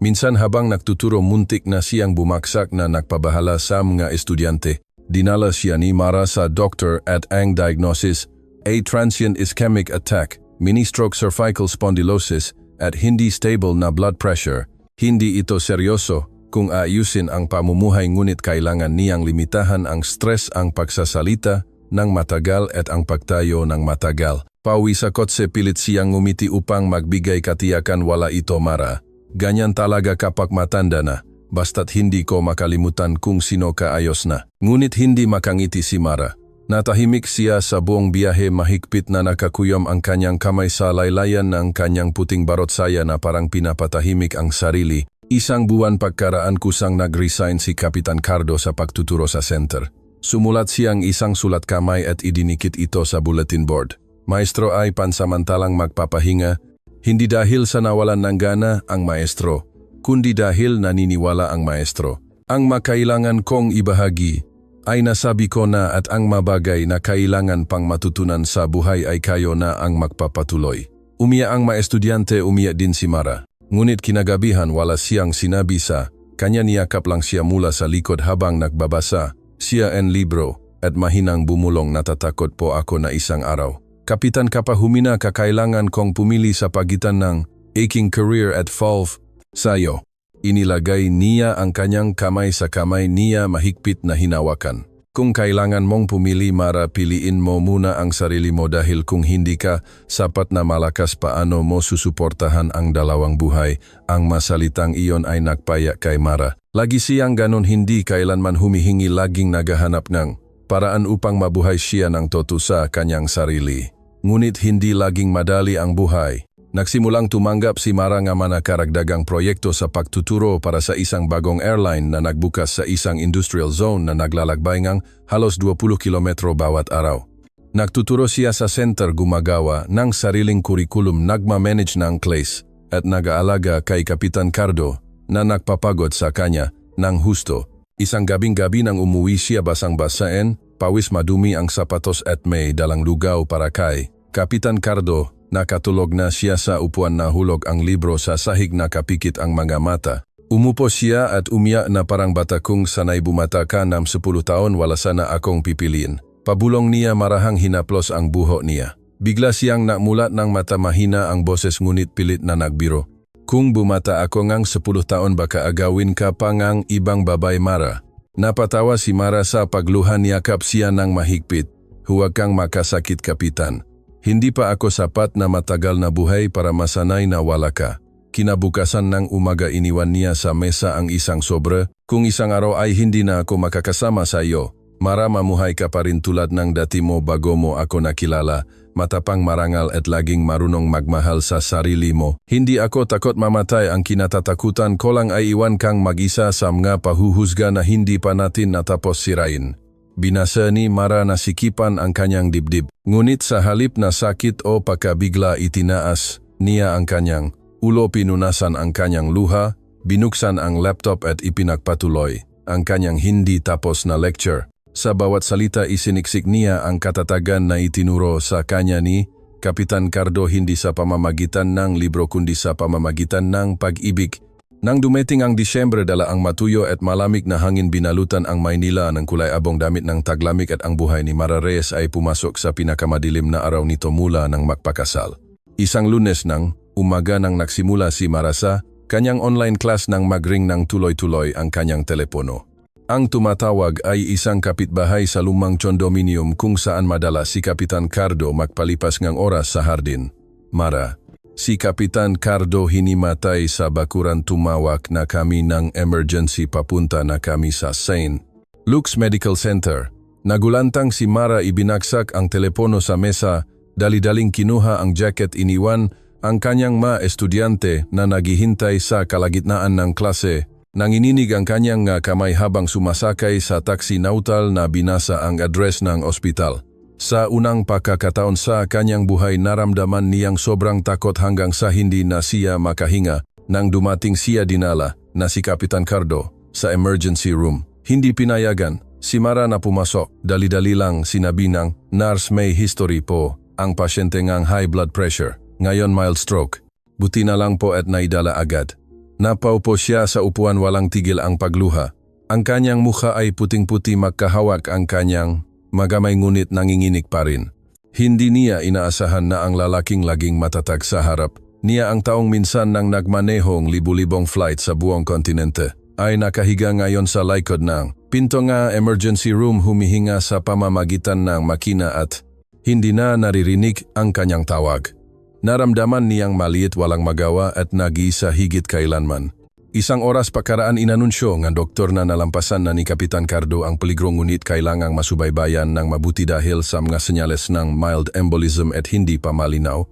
Minsan habang nagtuturo muntik na siyang bumaksak na nagpabahala sa mga estudyante. Dinala siya ni Mara sa doktor at ang diagnosis, a transient ischemic attack, mini-stroke cervical spondylosis at hindi stable na blood pressure. Hindi ito seryoso kung ayusin ang pamumuhay ngunit kailangan niyang limitahan ang stress ang pagsasalita ng matagal at ang pagtayo ng matagal. Pawi sa kotse pilit siyang ngumiti upang magbigay katiyakan wala ito Mara. Ganyan talaga kapag matanda na, basta't hindi ko makalimutan kung sino ka ayos na. Ngunit hindi makangiti si Mara. Natahimik siya sa buong biyahe mahigpit na nakakuyom ang kanyang kamay sa laylayan ng kanyang puting barot saya na parang pinapatahimik ang sarili. Isang buwan pagkaraan kusang nag-resign si Kapitan Cardo sa pagtuturo sa center. Sumulat siyang isang sulat kamay at idinikit ito sa bulletin board. Maestro ay pansamantalang magpapahinga, hindi dahil sa nawalan ng gana ang maestro, kundi dahil naniniwala ang maestro. Ang makailangan kong ibahagi ay nasabi ko na at ang mabagay na kailangan pang matutunan sa buhay ay kayo na ang magpapatuloy. Umiyak ang maestudyante, umiyak din si Mara. Ngunit kinagabihan wala siyang sinabi sa kanya, niyakap lang siya mula sa likod habang nagbabasa siya en libro at mahinang bumulong, natatakot po ako na isang araw. Kapitan kapahumina kakailangan kong pumili sa pagitan ng aching career at fall sayo. Inilagay niya ang kanyang kamay sa kamay niya mahigpit na hinawakan. Kung kailangan mong pumili Mara, piliin mo muna ang sarili mo dahil kung hindi ka sapat na malakas paano mo susuportahan ang dalawang buhay. Ang masalitang iyon ay nagpayak kay Mara. Lagi siyang ganon, hindi kailanman humihingi, laging naghahanap ng paraan upang mabuhay siya ng toto sa kanyang sarili. Ngunit hindi laging madali ang buhay. Nagsimulang tumanggap si Mara nga manakaragdagang proyekto sa pagtuturo para sa isang bagong airline na nagbukas sa isang industrial zone na naglalakbay ngang halos 20 kilometro bawat araw. Nagtuturo siya sa center, gumagawa ng sariling kurikulum, nagmamanage ng class at nag-aalaga kay Kapitan Cardo na nagpapagod sa kanya ng husto. Isang gabing-gabi nang umuwi siya basang-basain, pawis madumi ang sapatos at may dalang lugaw para kay Kapitan Cardo. Nakatulog na siya sa upuan, nahulog ang libro sa sahig, nakapikit ang mga mata. Umupo siya at umiyak na parang bata kung sanay bumata ka ng 10 taon, wala sana akong pipiliin. Pabulong niya, marahang hinaplos ang buho niya. Bigla siyang namulat ng mata, mahina ang boses ngunit pilit na nagbiro. Kung bumata ako ngang 10 taon baka agawin ka pa ngang ibang babay, Mara. Napatawa si Mara sa pagluhan, yakap siya ng mahigpit. Huwag kang makasakit, Kapitan. Hindi pa ako sapat na matagal na buhay para masanay na wala ka. Kinabukasan ng umaga iniwan niya sa mesa ang isang sobre. Kung isang araw ay hindi na ako makakasama sa iyo, Mara, mamuhay ka pa rin tulad ng dati mo bago mo ako nakilala. Matapang, marangal at laging marunong magmahal sa sarili mo. Hindi ako takot mamatay, ang kinatatakutan ko lang ay iwan kang mag-isa sa mga pahuhusga na hindi pa natin natapos sirain. Binasa ni Mara na sikipan ang kanyang dibdib. Ngunit sa halip na sakit o pagkabigla, itinaas niya ang kanyang ulo, pinunasan ang kanyang luha, binuksan ang laptop at ipinagpatuloy ang kanyang hindi tapos na lecture. Sa bawat salita isiniksik niya ang katatagan na itinuro sa kanya ni Kapitan Cardo, hindi sa pamamagitan ng libro kundi sa pamamagitan ng pag-ibig. Nang dumating ang Disyembre, dala ang matuyo at malamig na hangin, binalutan ang Maynila ng kulay abong damit ng taglamig at ang buhay ni Mara Reyes ay pumasok sa pinakamadilim na araw nito mula nang magpakasal. Isang Lunes ng umaga nang nagsimula si Mara sa kanyang online class nang magring ng tuloy-tuloy ang kanyang telepono. Ang tumatawag ay isang kapitbahay sa lumang condominium kung saan madala si Kapitan Cardo magpalipas ng oras sa hardin. Mara, si Kapitan Cardo hinimatay sa bakuran, tumawag na kami ng emergency, papunta na kami sa St. Luke's Medical Center. Nagulantang si Mara, ibinagsak ang telepono sa mesa, dali-daling kinuha ang jacket, iniwan ang kanyang mga estudyante na naghihintay sa kalagitnaan ng klase. Nanginginig ang kanyang kamay habang sumasakay sa taxi, nautal na binasa ang address ng ospital. Sa unang pagkakataon sa kanyang buhay, naramdaman niyang sobrang takot hanggang sa hindi na siya makahinga. Nang dumating siya, dinala na si Kapitan Cardo sa emergency room. Hindi pinayagan si Mara na pumasok. Dali-dali lang sinabi ng nurse, may history po ang pasyente ngang high blood pressure. Ngayon mild stroke. Buti na lang po at naidala agad. Napaupo siya sa upuan, walang tigil ang pagluha. Ang kanyang mukha ay puting-puti, magkahawak ang kanyang magamay ngunit nanginginig pa rin. Hindi niya inaasahan na ang lalaking laging matatag sa harap niya, ang taong minsan nang nagmanehong libu-libong flight sa buong kontinente, ay nakahiga ngayon sa likod ng pinto ng emergency room, humihinga sa pamamagitan ng makina at hindi na naririnig ang kanyang tawag. Naramdaman niyang maliit, walang magawa at nag-iisa higit kailanman. Isang oras pagkaraan, inanunsyo ng doktor na nalampasan na ni Kapitan Cardo ang peligro, ngunit kailangang masubaybayan ng mabuti dahil sa mga senyales ng mild embolism at hindi pa malinaw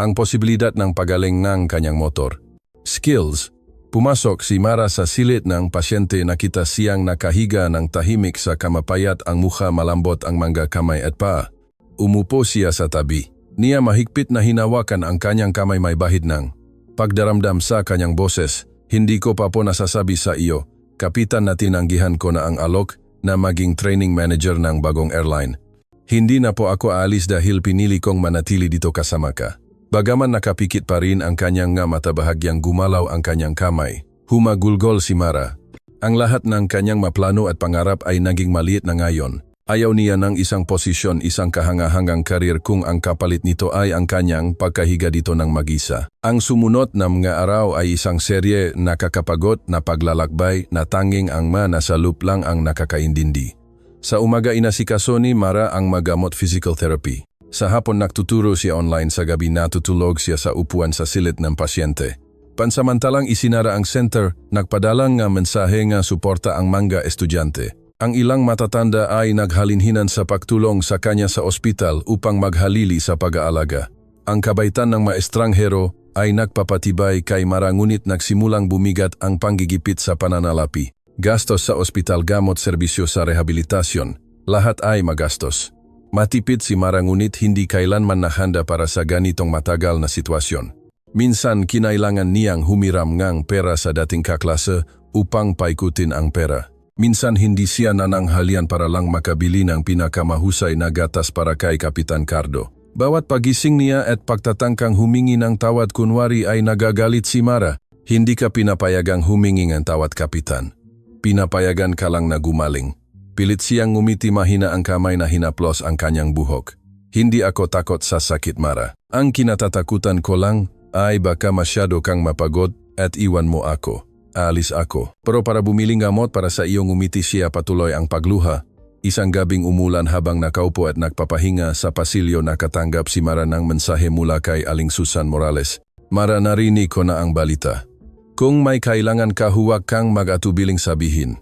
ang posibilidad ng pagaling ng kanyang motor skills. Pumasok si Mara sa silid ng pasyente, nakita siyang nakahiga ng tahimik sa kamapayat, ang mukha malambot, ang mga kamay at paa. Umupo siya sa tabi niya, mahigpit na hinawakan ang kanyang kamay, may bahid ng pagdaramdam sa kanyang boses. Hindi ko pa po nasasabi sa iyo, Kapitan, na tinanggihan ko na ang alok na maging training manager ng bagong airline. Hindi na po ako aalis dahil pinili kong manatili dito kasama ka. Bagaman nakapikit pa rin ang kanyang mata, bahagyang gumalaw ang kanyang kamay. Humagulgol si Mara. Ang lahat ng kanyang maplano at pangarap ay naging maliit na ngayon. Ayaw niya ng isang posisyon, isang kahangahangang karir kung ang kapalit nito ay ang kanyang pagkahiga dito ng mag-isa. Ang sumunod na mga araw ay isang serye nakakapagod na paglalakbay na tanging ang nasa loop lang ang nakakaintindi. Sa umaga, inasikaso ni Mara ang magamot physical therapy. Sa hapon, nagtuturo siya online. Sa gabi, natutulog siya sa upuan sa silid ng pasyente. Pansamantalang isinara ang center, nagpadalang nga mensahe nga suporta ang mga estudyante. Ang ilang matatanda ay naghalinhinan sa pagtulong sa kanya sa ospital upang maghalili sa pag-aalaga. Ang kabaitan ng mga estranghero ay nagpapatibay kay Mara, ngunit nagsimulang bumigat ang panggigipit sa pananalapi. Gastos sa ospital, gamot, serbisyo sa rehabilitasyon, lahat ay magastos. Matipid si Mara, ngunit hindi kailanman nahanda para sa ganitong matagal na sitwasyon. Minsan kinailangan niyang humiram ng pera sa dating kaklase upang paikutin ang pera. Minsan hindi siya nananghalian para lang makabili ng pinakamahusay na gatas para kay Kapitan Cardo. Bawat pagising niya at pagtatangkang humingi ng tawad kunwari ay nagagalit si Mara. Hindi ka pinapayagang humingi ng tawad, Kapitan. Pinapayagan ka lang na gumaling. Pilit siyang ngumiti, mahina ang kamay na hinaplos ang kanyang buhok. Hindi ako takot sa sakit, Mara. Ang kinatatakutan ko lang ay baka masyado kang mapagod at iwan mo ako. Aalis ako. Pero para bumili gamot para sa iyong ngumiti siya patuloy ang pagluha. Isang gabing umulan habang nakaupo at nagpapahinga sa pasilyo, nakatanggap si Mara ng mensahe mula kay Aling Susan Morales. Mara, narinig ko na ang balita. Kung may kailangan ka, huwag kang mag-atubiling sabihin.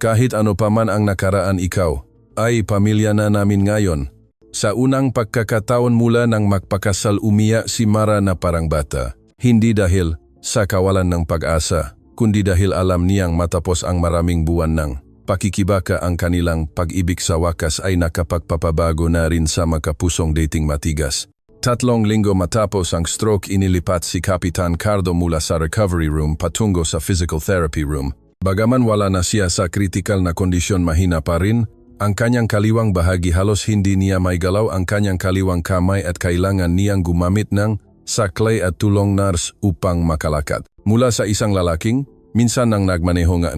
Kahit ano pa man ang nakaraan, ikaw ay pamilya na namin ngayon. Sa unang pagkakataon mula nang magpakasal, umiyak si Mara na parang bata. Hindi dahil sa kawalan ng pag-asa, kundi dahil alam niyang matapos ang maraming buwan ng pakikibaka, ang kanilang pag-ibig sa wakas ay nakapagpapabago na rin sa makapusong dating matigas. 3 linggo matapos ang stroke, inilipat si Kapitan Cardo mula sa recovery room patungo sa physical therapy room. Bagaman wala na siya sa critical na kondisyon, mahina pa rin ang kanyang kaliwang bahagi. Halos hindi niya may galaw ang kanyang kaliwang kamay at kailangan niyang gumamit ng saklay at tulong nurse upang makalakad. Mula sa isang lalaking, minsan nang nagmaneho nga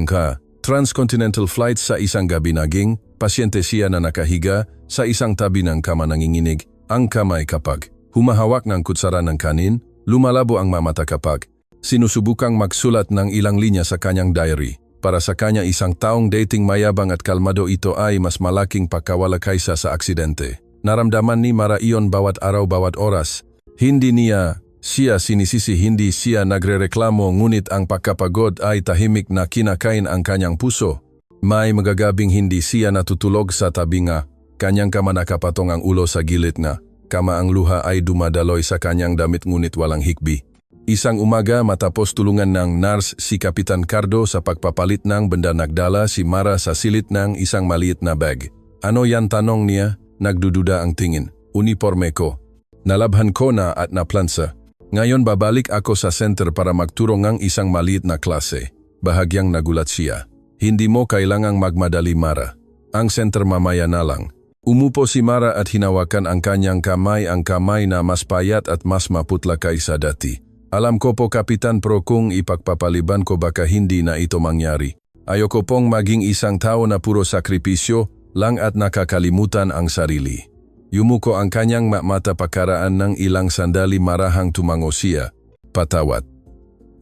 transcontinental flight, sa isang gabi naging pasyente siya na nakahiga sa isang tabi ng kama, nanginginig ang kamay kapag humahawak ng kutsara ng kanin, lumalabo ang mamata kapag sinusubukang magsulat ng ilang linya sa kanyang diary. Para sa kanya, isang taong dating mayabang at kalmado, ito ay mas malaking pagkawala kaysa sa aksidente. Naramdaman ni Mara iyon bawat araw, bawat oras. Hindi niya siya sinisisi, hindi siya nagrereklamo, ngunit ang pagkapagod ay tahimik na kinakain ang kanyang puso. May magagabing hindi siya natutulog sa tabi nga kanyang kama, nakapatong ang ulo sa gilid na kama, ang luha ay dumadaloy sa kanyang damit ngunit walang hikbi. Isang umaga matapos tulungan ng nurse si Kapitan Cardo sa pagpapalit ng benda, nagdala si Mara sa silid ng isang maliit na bag. Ano yan, tanong niya, nagdududa ang tingin. Uniforme ko. Nalabhan ko na at naplansa. Ngayon babalik ako sa center para magturo ng isang maliit na klase. Bahagyang nagulat siya. Hindi mo kailangang magmadali, Mara. Ang center mamaya na lang. Umupo si Mara at hinawakan ang kanyang kamay, ang kamay na mas payat at mas maputla kaysa dati. Alam ko po, Kapitan, pero kung ipagpapaliban ko baka hindi na ito mangyari. Ayoko pong maging isang tao na puro sakripisyo lang at nakakalimutan ang sarili. Yumuko ang kanyang mata, pakaraan ng ilang sandali, marahang tumango siya. Patawad.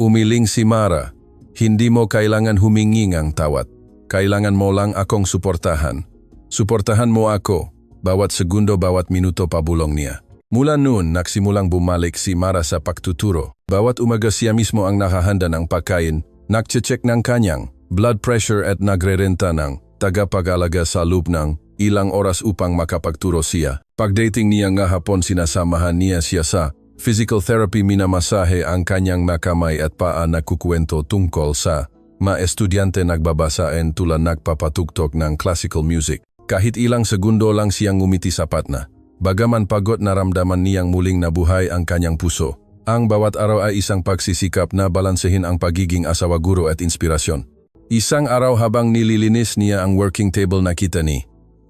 Umiling si Mara. Hindi mo kailangan humingi ng tawad. Kailangan mo lang akong suportahan. Suportahan mo ako. Bawat segundo, bawat minuto, pabulong niya. Mula noon, nagsimulang bumalik si Mara sa pagtuturo. Bawat umaga siya mismo ang nakahanda ng pagkain, nagche-check ng kanyang blood pressure at nagrerenta ng tagapag-alaga sa loob ng ilang oras upang makapagturo siya. Pagdating niya nga hapon, sinasamahan niya siya sa physical therapy, minamasahe ang kanyang makamay at paa, nagkukwento tungkol sa mga estudyante, nagbabasa and tula nagpapatugtog ng classical music. Kahit ilang segundo lang siyang ngumiti, sapat na. Bagaman pagod, naramdaman niyang muling nabuhay ang kanyang puso. Ang bawat araw ay isang pagsisikap na balansehin ang pagiging asawa, guro at inspirasyon. Isang araw habang nililinis niya ang working table, nakita ni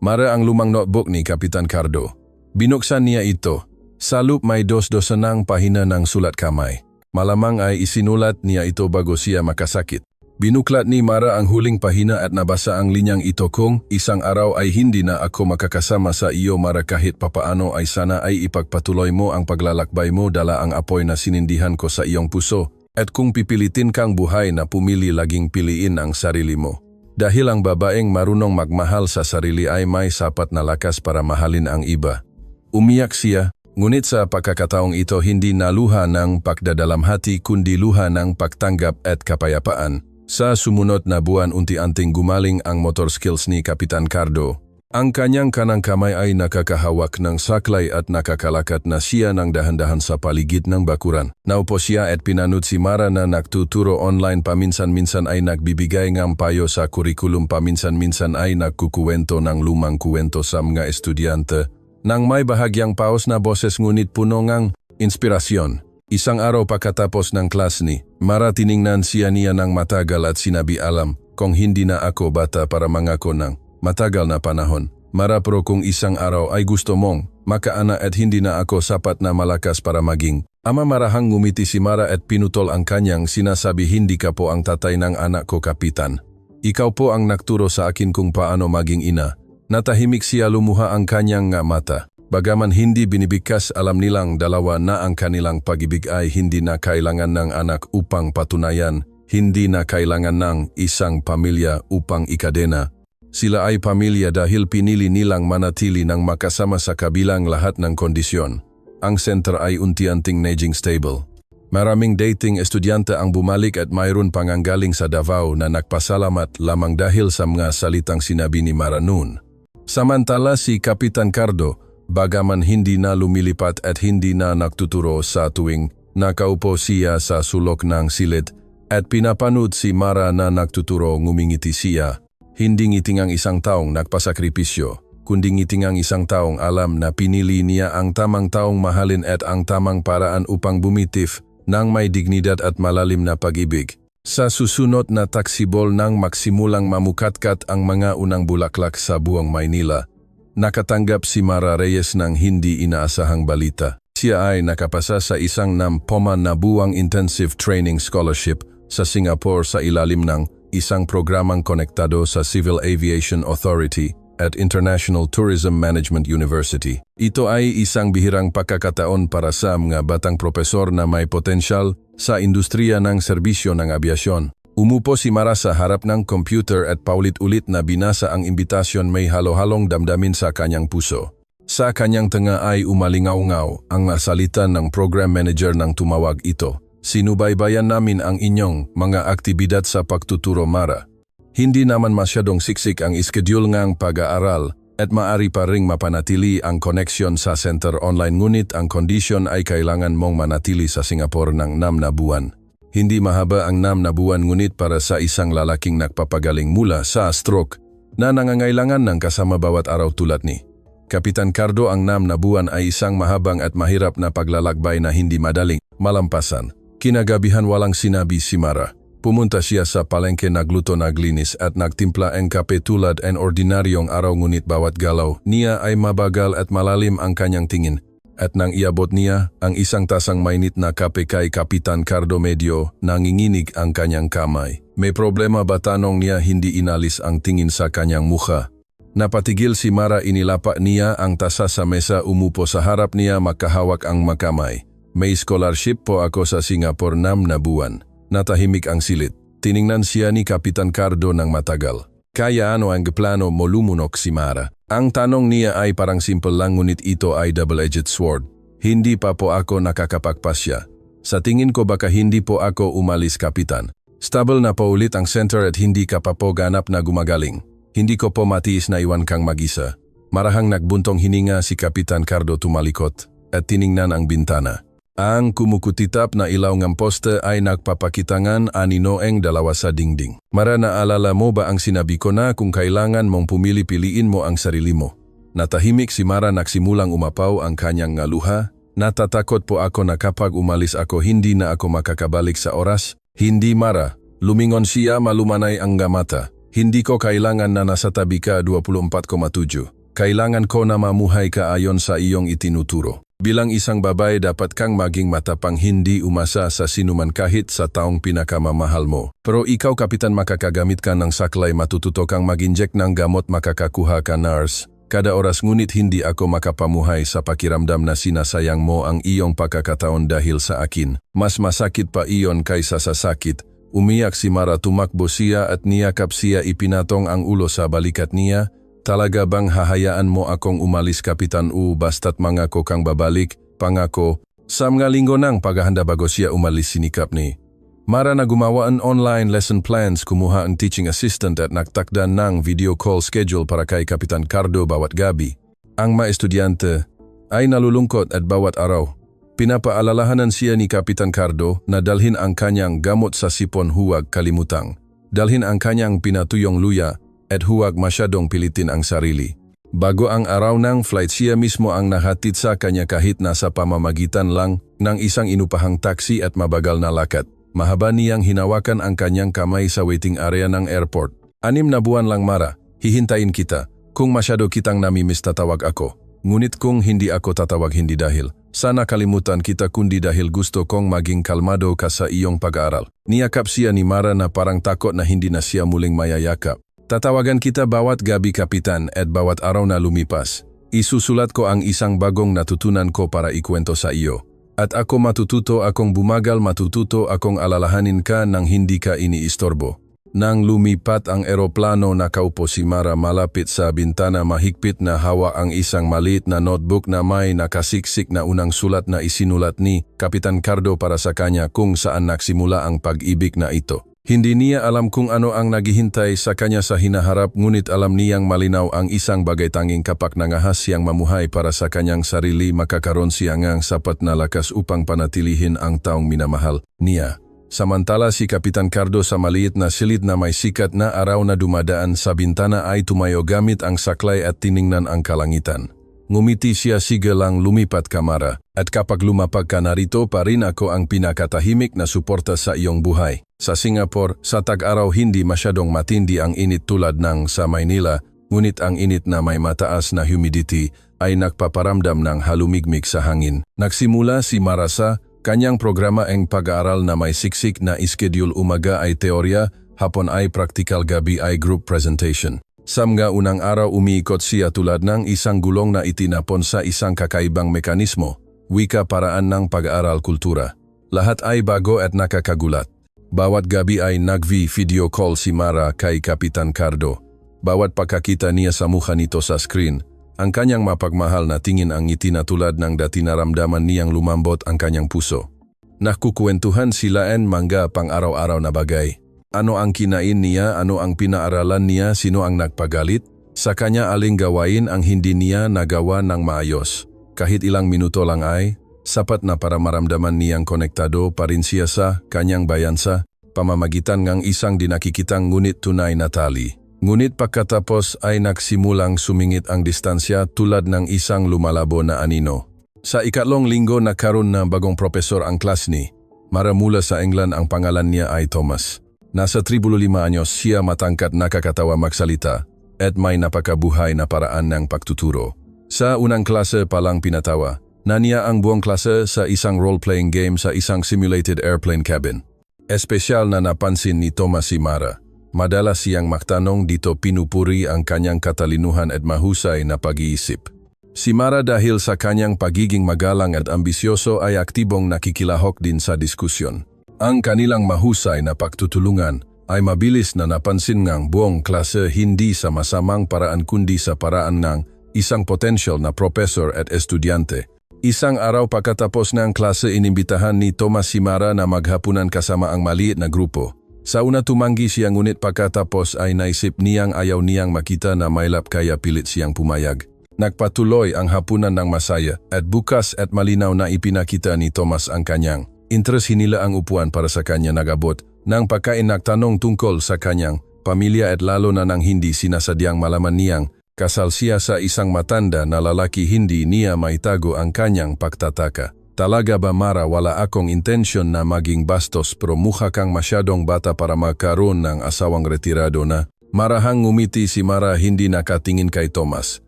Mara ang lumang notebook ni Kapitan Cardo. Binuksan niya ito. Sa loob may dos-dosanang pahina ng sulat kamay. Malamang ay isinulat niya ito bago siya makasakit. Binuklat ni Mara ang huling pahina at nabasa ang linyang ito, kung isang araw ay hindi na ako makakasama sa iyo, Mara, kahit papaano ay sana ay ipagpatuloy mo ang paglalakbay mo, dala ang apoy na sinindihan ko sa iyong puso. At kung pipilitin kang buhay na pumili, laging piliin ang sarili mo. Dahil ang babaeng marunong magmahal sa sarili ay may sapat na lakas para mahalin ang iba. Umiyak siya, ngunit sa pagkakataong ito hindi naluha ng pagdadalamhati kundi luha ng pagtanggap at kapayapaan. Sa sumunod na buwan, unti-unting gumaling ang motor skills ni Kapitan Cardo. Ang kanyang kanang kamay ay nakakahawak ng saklay at nakakalakat na siya ng dahan-dahan sa paligid ng bakuran. Naupo siya at pinanood si Mara na nagtuturo online, paminsan-minsan ay nagbibigay ng payo sa kurikulum, paminsan-minsan ay nagkukuwento ng lumang kuwento sa mga estudyante. Nang may bahagyang paos na boses ngunit puno ng inspirasyon. Isang araw pagkatapos ng klas ni Mara, tiningnan siya niya ng matagal at sinabi, alam kung hindi na ako bata para mangako ng matagal na panahon. Mara pero kung isang araw ay gusto mong makaana at hindi na ako sapat na malakas para maging ama, marahang ngumiti si Mara at pinutol ang kanyang sinasabi, hindi ka po ang tatay ng anak ko, Kapitan. Ikaw po ang nagturo sa akin kung paano maging ina. Natahimik siya, lumuha ang kanyang mata. Bagaman hindi binibigkas, alam nilang dalawa na ang kanilang pag-ibig ay hindi na kailangan ng anak upang patunayan, hindi na kailangan ng isang pamilya upang ikadena. Sila ay pamilya dahil pinili nilang manatili ng makasama sa kabilang lahat ng kondisyon. Ang center ay unti-unting naging stable. Maraming dating estudyante ang bumalik at mayroon pang ang galing sa Davao na nagpasalamat lamang dahil sa mga salitang sinabi ni Mara noon. Samantala si Kapitan Cardo, bagaman hindi na lumilipat at hindi na nagtuturo sa tuwing nakaupo siya sa sulok ng silid at pinapanood si Mara na nagtuturo, ngumingiti siya. Hindi ngiting ang isang taong nagpasakripisyo, kundi ngiting ang isang taong alam na pinili niya ang tamang taong mahalin at ang tamang paraan upang bumitif ng may dignidad at malalim na pag-ibig. Sa susunod na taksibol nang magsimulang mamukatkat ang mga unang bulaklak sa buong Maynila, nakatanggap si Mara Reyes ng hindi inaasahang balita. Siya ay nakapasa sa isang na buwang intensive training scholarship sa Singapore sa ilalim ng isang programang konektado sa Civil Aviation Authority at International Tourism Management University. Ito ay isang bihirang pagkakataon para sa mga batang propesor na may potensyal sa industriya ng serbisyo ng abyasyon. Umupo si Mara sa harap ng computer at paulit-ulit na binasa ang imbitasyon, may halo-halong damdamin sa kanyang puso. Sa kanyang tenga ay umalingaw-ngaw ang salita ng program manager nang tumawag ito. Sinubaybayan namin ang inyong mga aktibidad sa pagtuturo, Mara. Hindi naman masyadong siksik ang schedule ngang pag-aaral at maari pa ring mapanatili ang koneksyon sa center online, ngunit ang kondisyon ay kailangan mong manatili sa Singapore ng 6 na buwan. Hindi mahaba ang 6 na buwan, ngunit para sa isang lalaking nagpapagaling mula sa stroke na nangangailangan ng kasama bawat araw tulad ni Kapitan Cardo, ang 6 na buwan ay isang mahabang at mahirap na paglalakbay na hindi madaling malampasan. Kinagabihan walang sinabi si Mara. Pumunta siya sa palengke, nagluto, naglinis at nagtimpla ng kape tulad ng ordinaryong araw, ngunit bawat galaw niya ay mabagal at malalim ang kanyang tingin. At nang iabot niya ang isang tasang mainit na kape kay Kapitan Cardo, medyo nanginginig ang kanyang kamay. May problema ba, tanong niya, hindi inalis ang tingin sa kanyang mukha. Napatigil si Mara, inilapa niya ang tasa sa mesa, umupo sa harap niya, makahawak ang makamay. May scholarship po ako sa Singapore, 6 na buwan. Natahimik ang silid. Tiningnan siya ni Kapitan Cardo ng matagal. Kaya ano ang plano mo, lumunok si Mara. Ang tanong niya ay parang simple lang, ngunit ito ay double-edged sword. Hindi pa po ako nakakapagpasya. Sa tingin ko baka hindi po ako umalis, Kapitan. Stable na po ulit ang center at hindi ka pa po ganap na gumagaling. Hindi ko po matiis na iwan kang mag-isa. Marahang nagbuntong hininga si Kapitan Cardo, tumalikot at tiningnan ang bintana. Ang kumukutitap na ilaw ng poste ay nagpapakitangan aninoeng dalawa sa dingding. Mara, naalala mo ba ang sinabi ko na kung kailangan mong pumili-piliin mo ang sarili mo? Natahimik si Mara, nagsimulang umapaw ang kanyang luha. Natatakot po ako na kapag umalis ako hindi na ako makakabalik sa oras. Hindi, Mara. Lumingon siya, malumanay ang mata. Hindi ko kailangan na nasa tabi ka 24,7. Kailangan ko na mamuhay ka ayon sa iyong itinuturo. Bilang isang babae, dapat kang maging matapang, hindi umasa sa sinuman kahit sa taong pinakamamahal mo. Pero ikaw, Kapitan, makakagamit ka ng saklay, matututo kang mag-inject ng gamot, makakakuha ka nurse kada oras, ngunit hindi ako makapamuhay sa pakiramdam na sinasayang mo ang iyong pagkakataon dahil sa akin. Mas masakit pa iyon kaysa sa sakit. Umiyak si Mara, tumakbo siya at niyakap siya, ipinatong ang ulo sa balikat niya. Talaga bang hahayaan mo akong umalis, Kapitan? Basta't mangako kang babalik, pangako. Sa mga linggo ng paghahanda bago siya umalis, sinikap ni Mara na gumawa ang online lesson plans, kumuha ang teaching assistant at nagtakda ng video call schedule para kay Kapitan Cardo bawat gabi. Ang mga estudyante ay nalulungkot at bawat araw pinapaalalahanan siya ni Kapitan Cardo na dalhin ang kanyang gamot sa sipon, huwag kalimutang dalhin ang kanyang pinatuyong luya at huwag masyadong pilitin ang sarili. Bago ang araw ng flight, siya mismo ang nahatid sa kanya kahit nasa pamamagitan lang ng isang inupahang taxi at mabagal na lakad. Mahaba niyang hinawakan ang kanyang kamay sa waiting area ng airport. 6 na buwan lang Mara, hihintayin kita. Kung masyado kitang namimiss tatawag ako. Ngunit kung hindi ako tatawag hindi dahil. Sana kalimutan kita kundi dahil gusto kong maging kalmado ka sa iyong pag-aaral. Niyakap siya ni Mara na parang takot na hindi na siya muling mayayakap. Tatawagan kita bawat gabi kapitan at bawat araw na lumipas. Isusulat ko ang isang bagong natutunan ko para ikwento sa iyo. At ako matututo akong bumagal, matututo akong alalahanin ka nang hindi ka iniistorbo. Nang lumipat ang eroplano, nakaupo si Mara malapit sa bintana, mahigpit na hawa ang isang maliit na notebook na may nakasiksik na unang sulat na isinulat ni Kapitan Cardo para sa kanya kung saan nagsimula ang pag-ibig na ito. Hindi niya alam kung ano ang naghihintay sa kanya sa hinaharap, ngunit alam niyang malinaw ang isang bagay: tanging kapag nangahas siyang mamuhay para sa kanyang sarili, makakaroon siya ng sapat na lakas upang panatilihin ang taong minamahal niya. Samantala si Kapitan Cardo sa maliit na silid na may sikat na araw na dumadaan sa bintana ay tumayo gamit ang saklay at tiningnan ang kalangitan. Ngumiti siya, sige lang, lumipat ka Mara. At kapag lumapag ka, narito pa rin ako, ang pinakatahimik na suporta sa iyong buhay. Sa Singapore, sa tag-araw hindi masyadong matindi ang init tulad ng sa Maynila, ngunit ang init na may mataas na humidity ay nagpaparamdam ng halumigmig sa hangin. Nagsimula si Mara sa kanyang programa ang pag-aaral na may siksik na iskediul: umaga ay teorya, hapon ay practical, gabi ay group presentation. Sa mga unang araw umiikot siya tulad ng isang gulong na itinapon sa isang kakaibang mekanismo, wika, paraan ng pag-aaral, kultura. Lahat ay bago at nakakagulat. Bawat gabi ay nag-video call si Mara kay Kapitan Cardo. Bawat pagkakita niya sa mukha nito sa screen, ang kanyang mapagmahal na tingin, ang ngiti na tulad ng dati, naramdaman niyang lumambot ang kanyang puso. Nakukwentuhan sila en mangga pang araw-araw na bagay. Ano ang kinain niya, ano ang pinaaralan niya, sino ang nagpagalit sa kanya, aling gawain ang hindi niya nagawa ng maayos. Kahit ilang minuto lang ay sapat na para maramdaman niyang konektado pa rin siya sa kanyang bayansa, pamamagitan ng isang dinakikitang ngunit tunay na tali. Ngunit pagkatapos ay nagsimulang sumingit ang distansya tulad ng isang lumalabo na anino. Sa ikatlong linggo nagkaroon na bagong profesor ang klas ni Mara mula sa England. Ang pangalan niya ay Thomas. Nasa 35 anyos siya, matangkat, nakakatawa magsalita, at may napakabuhay na paraan ng pagtuturo. Sa unang klase pa lang pinatawa na niya ang buong klase sa isang role-playing game sa isang simulated airplane cabin. Espesyal na napansin ni Thomas si Mara. Madalas siyang magtanong, dito pinupuri ang kanyang katalinuhan at mahusay na pag-iisip. Si Mara, dahil sa kanyang pagiging magalang at ambisyoso, ay aktibong nakikilahok din sa diskusyon. Ang kanilang mahusay na pagtutulungan ay mabilis na napansin ng buong klase, hindi sa masamang paraan kundi sa paraan ng isang potensyal na profesor at estudyante. Isang araw pagkatapos ng klase, inimbitahan ni Thomas si Mara na maghapunan kasama ang maliit na grupo. Sa una tumanggi siya, ngunit pagkatapos ay naisip niyang ayaw niyang makita na mailap, kaya pilit siyang pumayag. Nagpatuloy ang hapunan ng masaya at bukas at malinaw na ipinakita ni Thomas ang kanyang interes. Hinila ang upuan para sa kanya, nagabot ng pagkain, nagtanong tungkol sa kanyang pamilya at lalo na nang hindi sinasadyang malaman niyang kasal siya sa isang matanda na lalaki. Hindi niya maitago ang kanyang pagtataka. Talaga ba Mara, wala akong intensyon na maging bastos, pero mukha kang masyadong bata para magkaroon ng asawang retirado na. Marahang ngumiti si Mara, hindi nakatingin kay Thomas.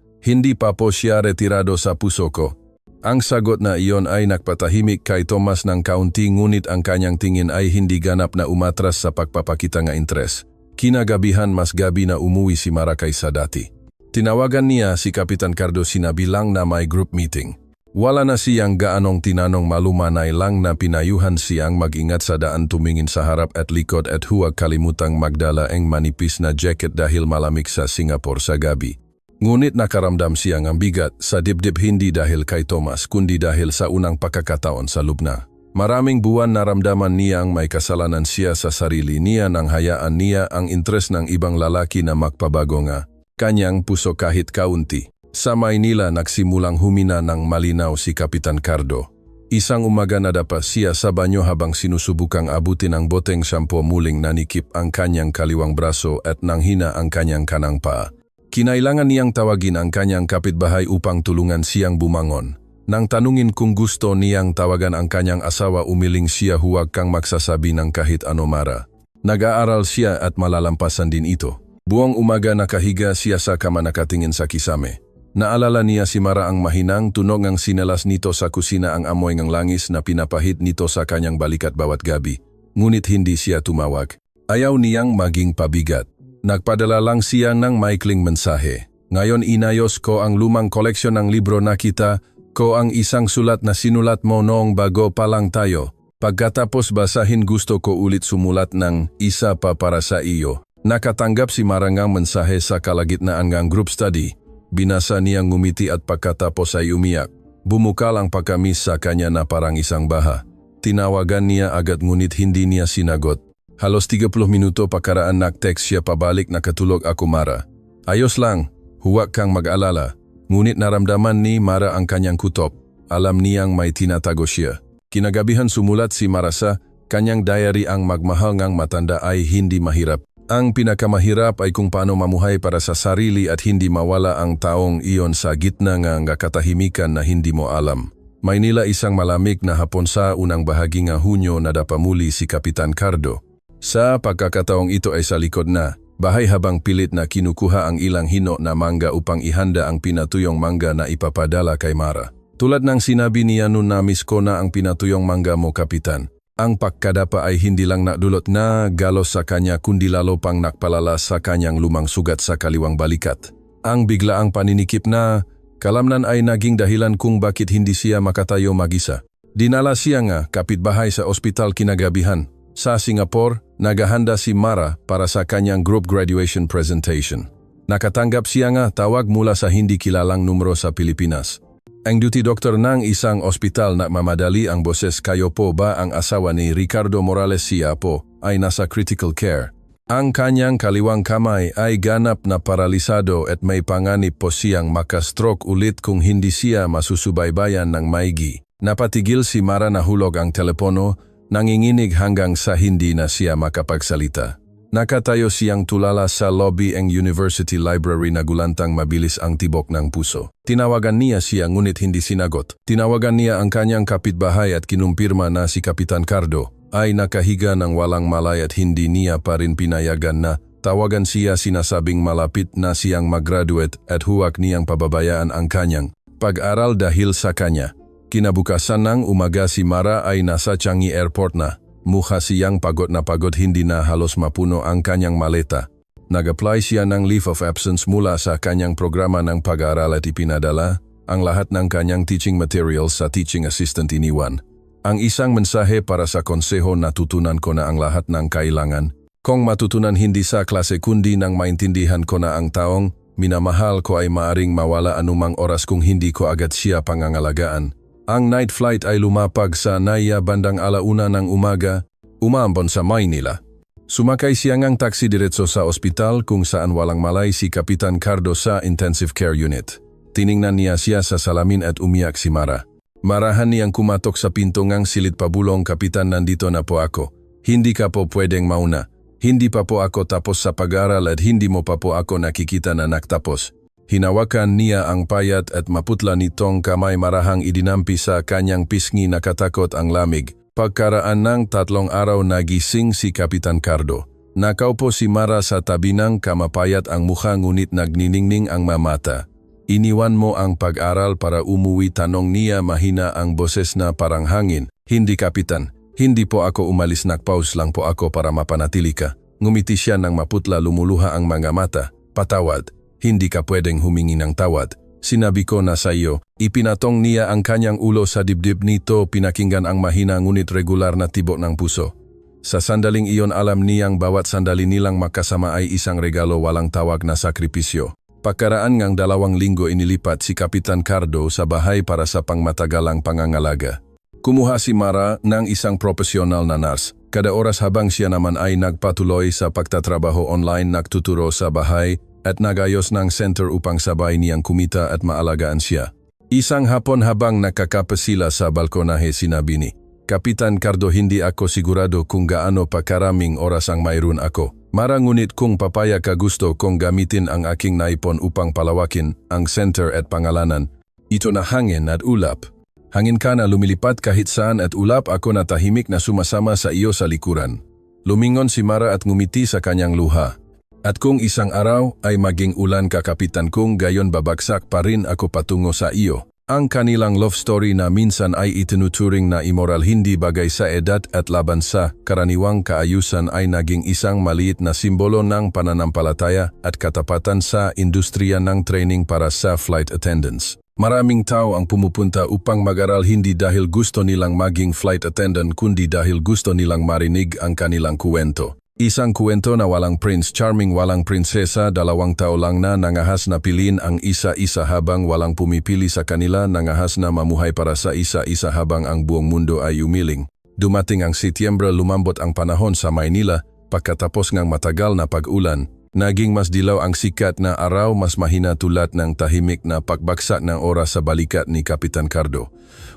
Hindi pa po siya retirado sa puso ko. Ang sagot na iyon ay nagpatahimik kay Thomas ng kaunti, ngunit ang kanyang tingin ay hindi ganap na umatras sa pagpapakita ng interes. Kinagabihan, mas gabi na umuwi si Mara kaysa dati. Tinawagan niya si Kapitan Cardo, sinabi lang na may group meeting. Wala na siyang gaanong tinanong, malumanay lang na pinayuhan siyang mag-ingat sa daan, tumingin sa harap at likod at huwag kalimutang magdala ng manipis na jacket dahil malamig sa Singapore sa gabi. Ngunit nakaramdam siyang ang bigat sa dibdib, hindi dahil kay Thomas kundi dahil sa unang pagkakataon sa lubna. Maraming buwan naramdaman niyang may kasalanan siya sa sarili niya nang hayaan niya ang interes ng ibang lalaki na magpabago nga kanyang puso kahit kaunti. Sa Maynila nagsimulang humina ng malinaw si Kapitan Cardo. Isang umaga nadapa siya sa banyo habang sinusubukang abutin ang boteng shampoo, muling nanikip ang kanyang kaliwang braso at nanghina ang kanyang kanang paa. Kinailangan niyang tawagin ang kanyang kapitbahay upang tulungan siyang bumangon. Nang tanungin kung gusto niyang tawagan ang kanyang asawa, umiling siya, huwag kang magsasabi ng kahit ano, Mara. Nag-aaral siya at malalampasan din ito. Buong umaga nakahiga siya sa kama nakatingin sa kisame. Naalala niya si Mara, ang mahinang tunog ng sinelas nito sa kusina, ang amoy ng langis na pinapahid nito sa kanyang balikat bawat gabi. Ngunit hindi siya tumawag. Ayaw niyang maging pabigat. Nagpadala lang siya ng maikling mensahe. Ngayon inayos ko ang lumang koleksyon ng libro, nakita ko ang isang sulat na sinulat mo noong bago pa lang tayo. Pagkatapos basahin, gusto ko ulit sumulat ng isa pa para sa iyo. Nakatanggap si Mara ng mensahe sa kalagitnaan ng group study. Binasa niya, ngumiti at pagkatapos ay umiyak. Bumukal ang pagkamis sa kanya na parang isang baha. Tinawagan niya agad ngunit hindi niya sinagot. Halos 30 minuto pagkaraan nag-text siya pabalik, nakatulog ako, Mara. Ayos lang, huwag kang mag-alala. Ngunit naramdaman ni Mara ang kanyang kutop. Alam niyang may tinatago siya. Kinagabihan sumulat si Mara sa kanyang diary, ang magmahal ngang matanda ay hindi mahirap. Ang pinakamahirap ay kung paano mamuhay para sa sarili at hindi mawala ang taong iyon sa gitna ng katahimikan na hindi mo alam. Maynila, isang malamig na hapon sa unang bahagi ng Hunyo, nadapamuli si Kapitan Cardo. Sa pagkakataong ito ay sa likod na bahay habang pilit na kinukuha ang ilang hino na mangga upang ihanda ang pinatuyong mangga na ipapadala kay Mara. Tulad ng sinabi niya noon, na-miss ko na ang pinatuyong mangga mo, Kapitan. Ang pagkadapa ay hindi lang nadulot na galos sa kanya kundi lalo pang nakpalala sa kanyang lumang sugat sa kaliwang balikat. Ang biglaang paninikip na kalamnan ay naging dahilan kung bakit hindi siya makatayo mag-isa. Dinala siya nga kapitbahay sa ospital kinagabihan. Sa Singapore, naghahanda si Mara para sa kanyang group graduation presentation. Nakatanggap siya nga tawag mula sa hindi kilalang numero sa Pilipinas. Ang duty doctor ng isang ospital na mamadali ang boses, kayo po ba ang asawa ni Ricardo Morales? Siya po ay nasa critical care. Ang kanyang kaliwang kamay ay ganap na paralisado at may panganib po siyang makastroke ulit kung hindi siya masusubaybayan ng maigi. Napatigil si Mara, nahulog ang telepono, nanginginig hanggang sa hindi na siya makapagsalita. Nakatayo siyang tulala sa lobby ng University Library, nagulantang mabilis ang tibok ng puso. Tinawagan niya siya ngunit hindi sinagot. Tinawagan niya ang kanyang kapitbahay at kinumpirma na si Kapitan Cardo ay nakahiga ng walang malay at hindi niya pa rin pinayagan na tawagan siya. Sinasabing malapit na siyang mag-graduate at huwag niyang pababayaan ang kanyang pag-aral dahil sa kanya. Kinabukasan ng umaga, si Mara ay nasa Changi Airport na. Mukha siyang pagod na pagod, hindi na halos mapuno ang kanyang maleta. Nag-apply siya ng leave of absence mula sa kanyang programa ng pag-aaral at ipinadala ang lahat ng kanyang teaching materials sa teaching assistant. Iniwan ang isang mensahe para sa konseho, natutunan ko na ang lahat ng kailangan kong matutunan, hindi sa klase kundi nang maintindihan ko na ang taong minamahal ko ay maaring mawala anumang oras kung hindi ko agad siya pangangalagaan. Ang night flight ay lumapag sa Naya bandang 1:00 ng umaga, umambon sa Maynila. Sumakay siya ng taxi diretso sa ospital kung saan walang malay si Kapitan Cardo sa intensive care unit. Tiningnan niya siya sa salamin at umiyak si Mara. Marahan niyang kumatok sa pinto ng silid pabulong, Kapitan, nandito na po ako. Hindi ka po pwedeng mauna. Hindi pa po ako tapos sa pag-aral at hindi mo pa po ako nakikita na nagtapos. Hinawakan niya ang payat at maputla nitong kamay, marahang idinampi sa kanyang pisngi. Nakatakot ang lamig. Pagkaraan ng 3 araw nagising si Kapitan Cardo. Nakaupo si Mara sa tabi ng kamapayat ang mukha ngunit nagniningning ang mamata. Iniwan mo ang pag-aral para umuwi? Tanong niya, mahina ang boses na parang hangin. Hindi, Kapitan. Hindi po ako umalis, nagpause lang po ako para mapanatili ka. Ngumiti siya ng maputla, lumuluha ang mga mata. Patawad. Hindi ka pwedeng humingi ng tawad. Sinabi ko na sa iyo. Ipinatong niya ang kanyang ulo sa dibdib nito, pinakinggan ang mahina ngunit regular na tibok ng puso. Sa sandaling iyon alam niyang bawat sandali nilang makasama ay isang regalo, walang tawag na sakripisyo. Pagkaraan ng 2 linggo inilipat si Kapitan Cardo sa bahay para sa pangmatagalang pangangalaga. Kumuha si Mara ng isang profesional na nurse. Kada oras habang siya naman ay nagpatuloy sa pagtatrabaho online, nagtuturo sa bahay at nagayos ng center upang sabay niyang kumita at maalagaan siya. Isang hapon habang nakakape sila sa balkonahe, sinabi ni Kapitan Cardo, hindi ako sigurado kung gaano pa karaming oras ang mayroon ako. Mara, ngunit kung papaya ka, gusto kong gamitin ang aking naipon upang palawakin ang center at pangalanan. Ito na hangin at ulap. Hangin ka na lumilipat kahit saan at ulap ako na tahimik na sumasama sa iyo sa likuran. Lumingon si Mara at ngumiti sa kanyang luha. At kung isang araw ay maging ulan ka kapitan kong gayon babagsak pa rin ako patungo sa iyo. Ang kanilang love story na minsan ay itinuturing na immoral hindi bagay sa edad at laban sa karaniwang kaayusan ay naging isang maliit na simbolo ng pananampalataya at katapatan sa industriya ng training para sa flight attendants. Maraming tao ang pumupunta upang mag-aral hindi dahil gusto nilang maging flight attendant kundi dahil gusto nilang marinig ang kanilang kuwento. Isang kuwento na walang Prince Charming, walang prinsesa, 2 tao lang na nangahas na piliin ang isa-isa habang walang pumipili sa kanila, nangahas na mamuhay para sa isa-isa habang ang buong mundo ay umiling. Dumating ang Setyembre, lumambot ang panahon sa Maynila, pagkatapos ng matagal na pag-ulan. Naging mas dilaw ang sikat na araw, mas mahina tulad ng tahimik na pagbagsak ng oras sa balikat ni Kapitan Cardo.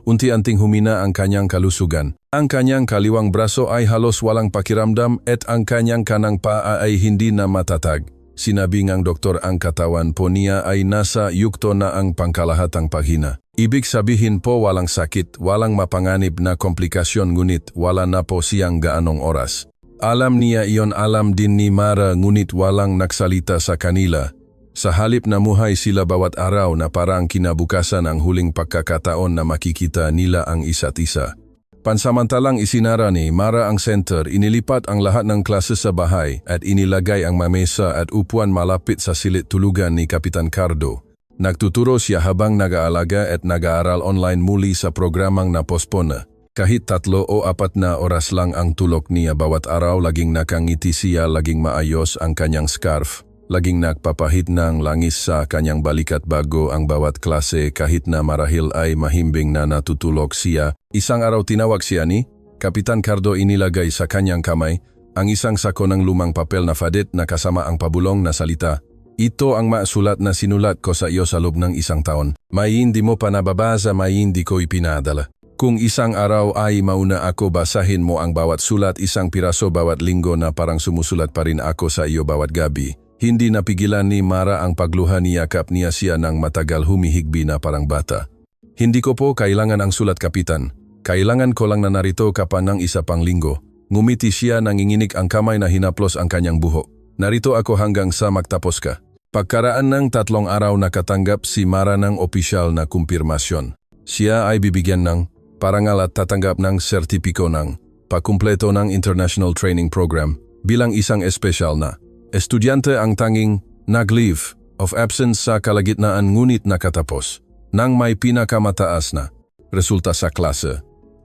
Unti-unting humina ang kanyang kalusugan. Ang kanyang kaliwang braso ay halos walang pakiramdam at ang kanyang kanang paa ay hindi na matatag. Sinabi ng doktor ang katawan po niya ay nasa yugto na ang pangkalahatang paghina. Ibig sabihin po walang sakit, walang mapanganib na komplikasyon ngunit wala na po siyang gaanong oras. Alam niya iyon, alam din ni Mara ngunit walang nagsalita sa kanila. Sa halip na muhay sila bawat araw na parang kinabukasan ang huling pagkakataon na makikita nila ang isa't isa. Pansamantalang isinara ni Mara ang center, inilipat ang lahat ng klase sa bahay at inilagay ang mamesa at upuan malapit sa silid tulugan ni Kapitan Cardo. Nagtuturo siya habang nag-aalaga at nag-aaral online muli sa programang napospona. Kahit 3 o 4 na oras lang ang tulog niya bawat araw, laging nakangiti siya, laging maayos ang kanyang scarf, laging nagpapahid ng langis sa kanyang balikat bago ang bawat klase kahit na marahil ay mahimbing na natutulog siya. Isang araw tinawag siya ni Kapitan Cardo, inilagay sa kanyang kamay ang isang sako ng lumang papel na fadet na kasama ang pabulong na salita. Ito ang masulat na sinulat ko sa iyo sa loob ng 1 taon. May hindi mo pa nababasa, may hindi ko ipinadala. Kung isang araw ay mauna ako, basahin mo ang bawat sulat, 1 piraso bawat linggo na parang sumusulat pa rin ako sa iyo bawat gabi. Hindi napigilan ni Mara ang pagluha, niyakap niya siya ng matagal, humihigbi na parang bata. Hindi ko po kailangan ang sulat, Kapitan. Kailangan ko lang na narito ka pa ng 1 pang linggo. Ngumiti siya, nanginginig ang kamay na hinaplos ang kanyang buhok. Narito ako hanggang sa magtapos ka. Pagkaraan ng 3 araw nakatanggap si Mara ng opisyal na kumpirmasyon. Siya ay bibigyan ng parangal at tatanggap ng sertipiko ng pagkumpleto ng International Training Program bilang isang espesyal na estudyante, ang tanging nag-leave of absence sa kalagitnaan ngunit nakatapos nang may pinakamataas na resulta sa klase.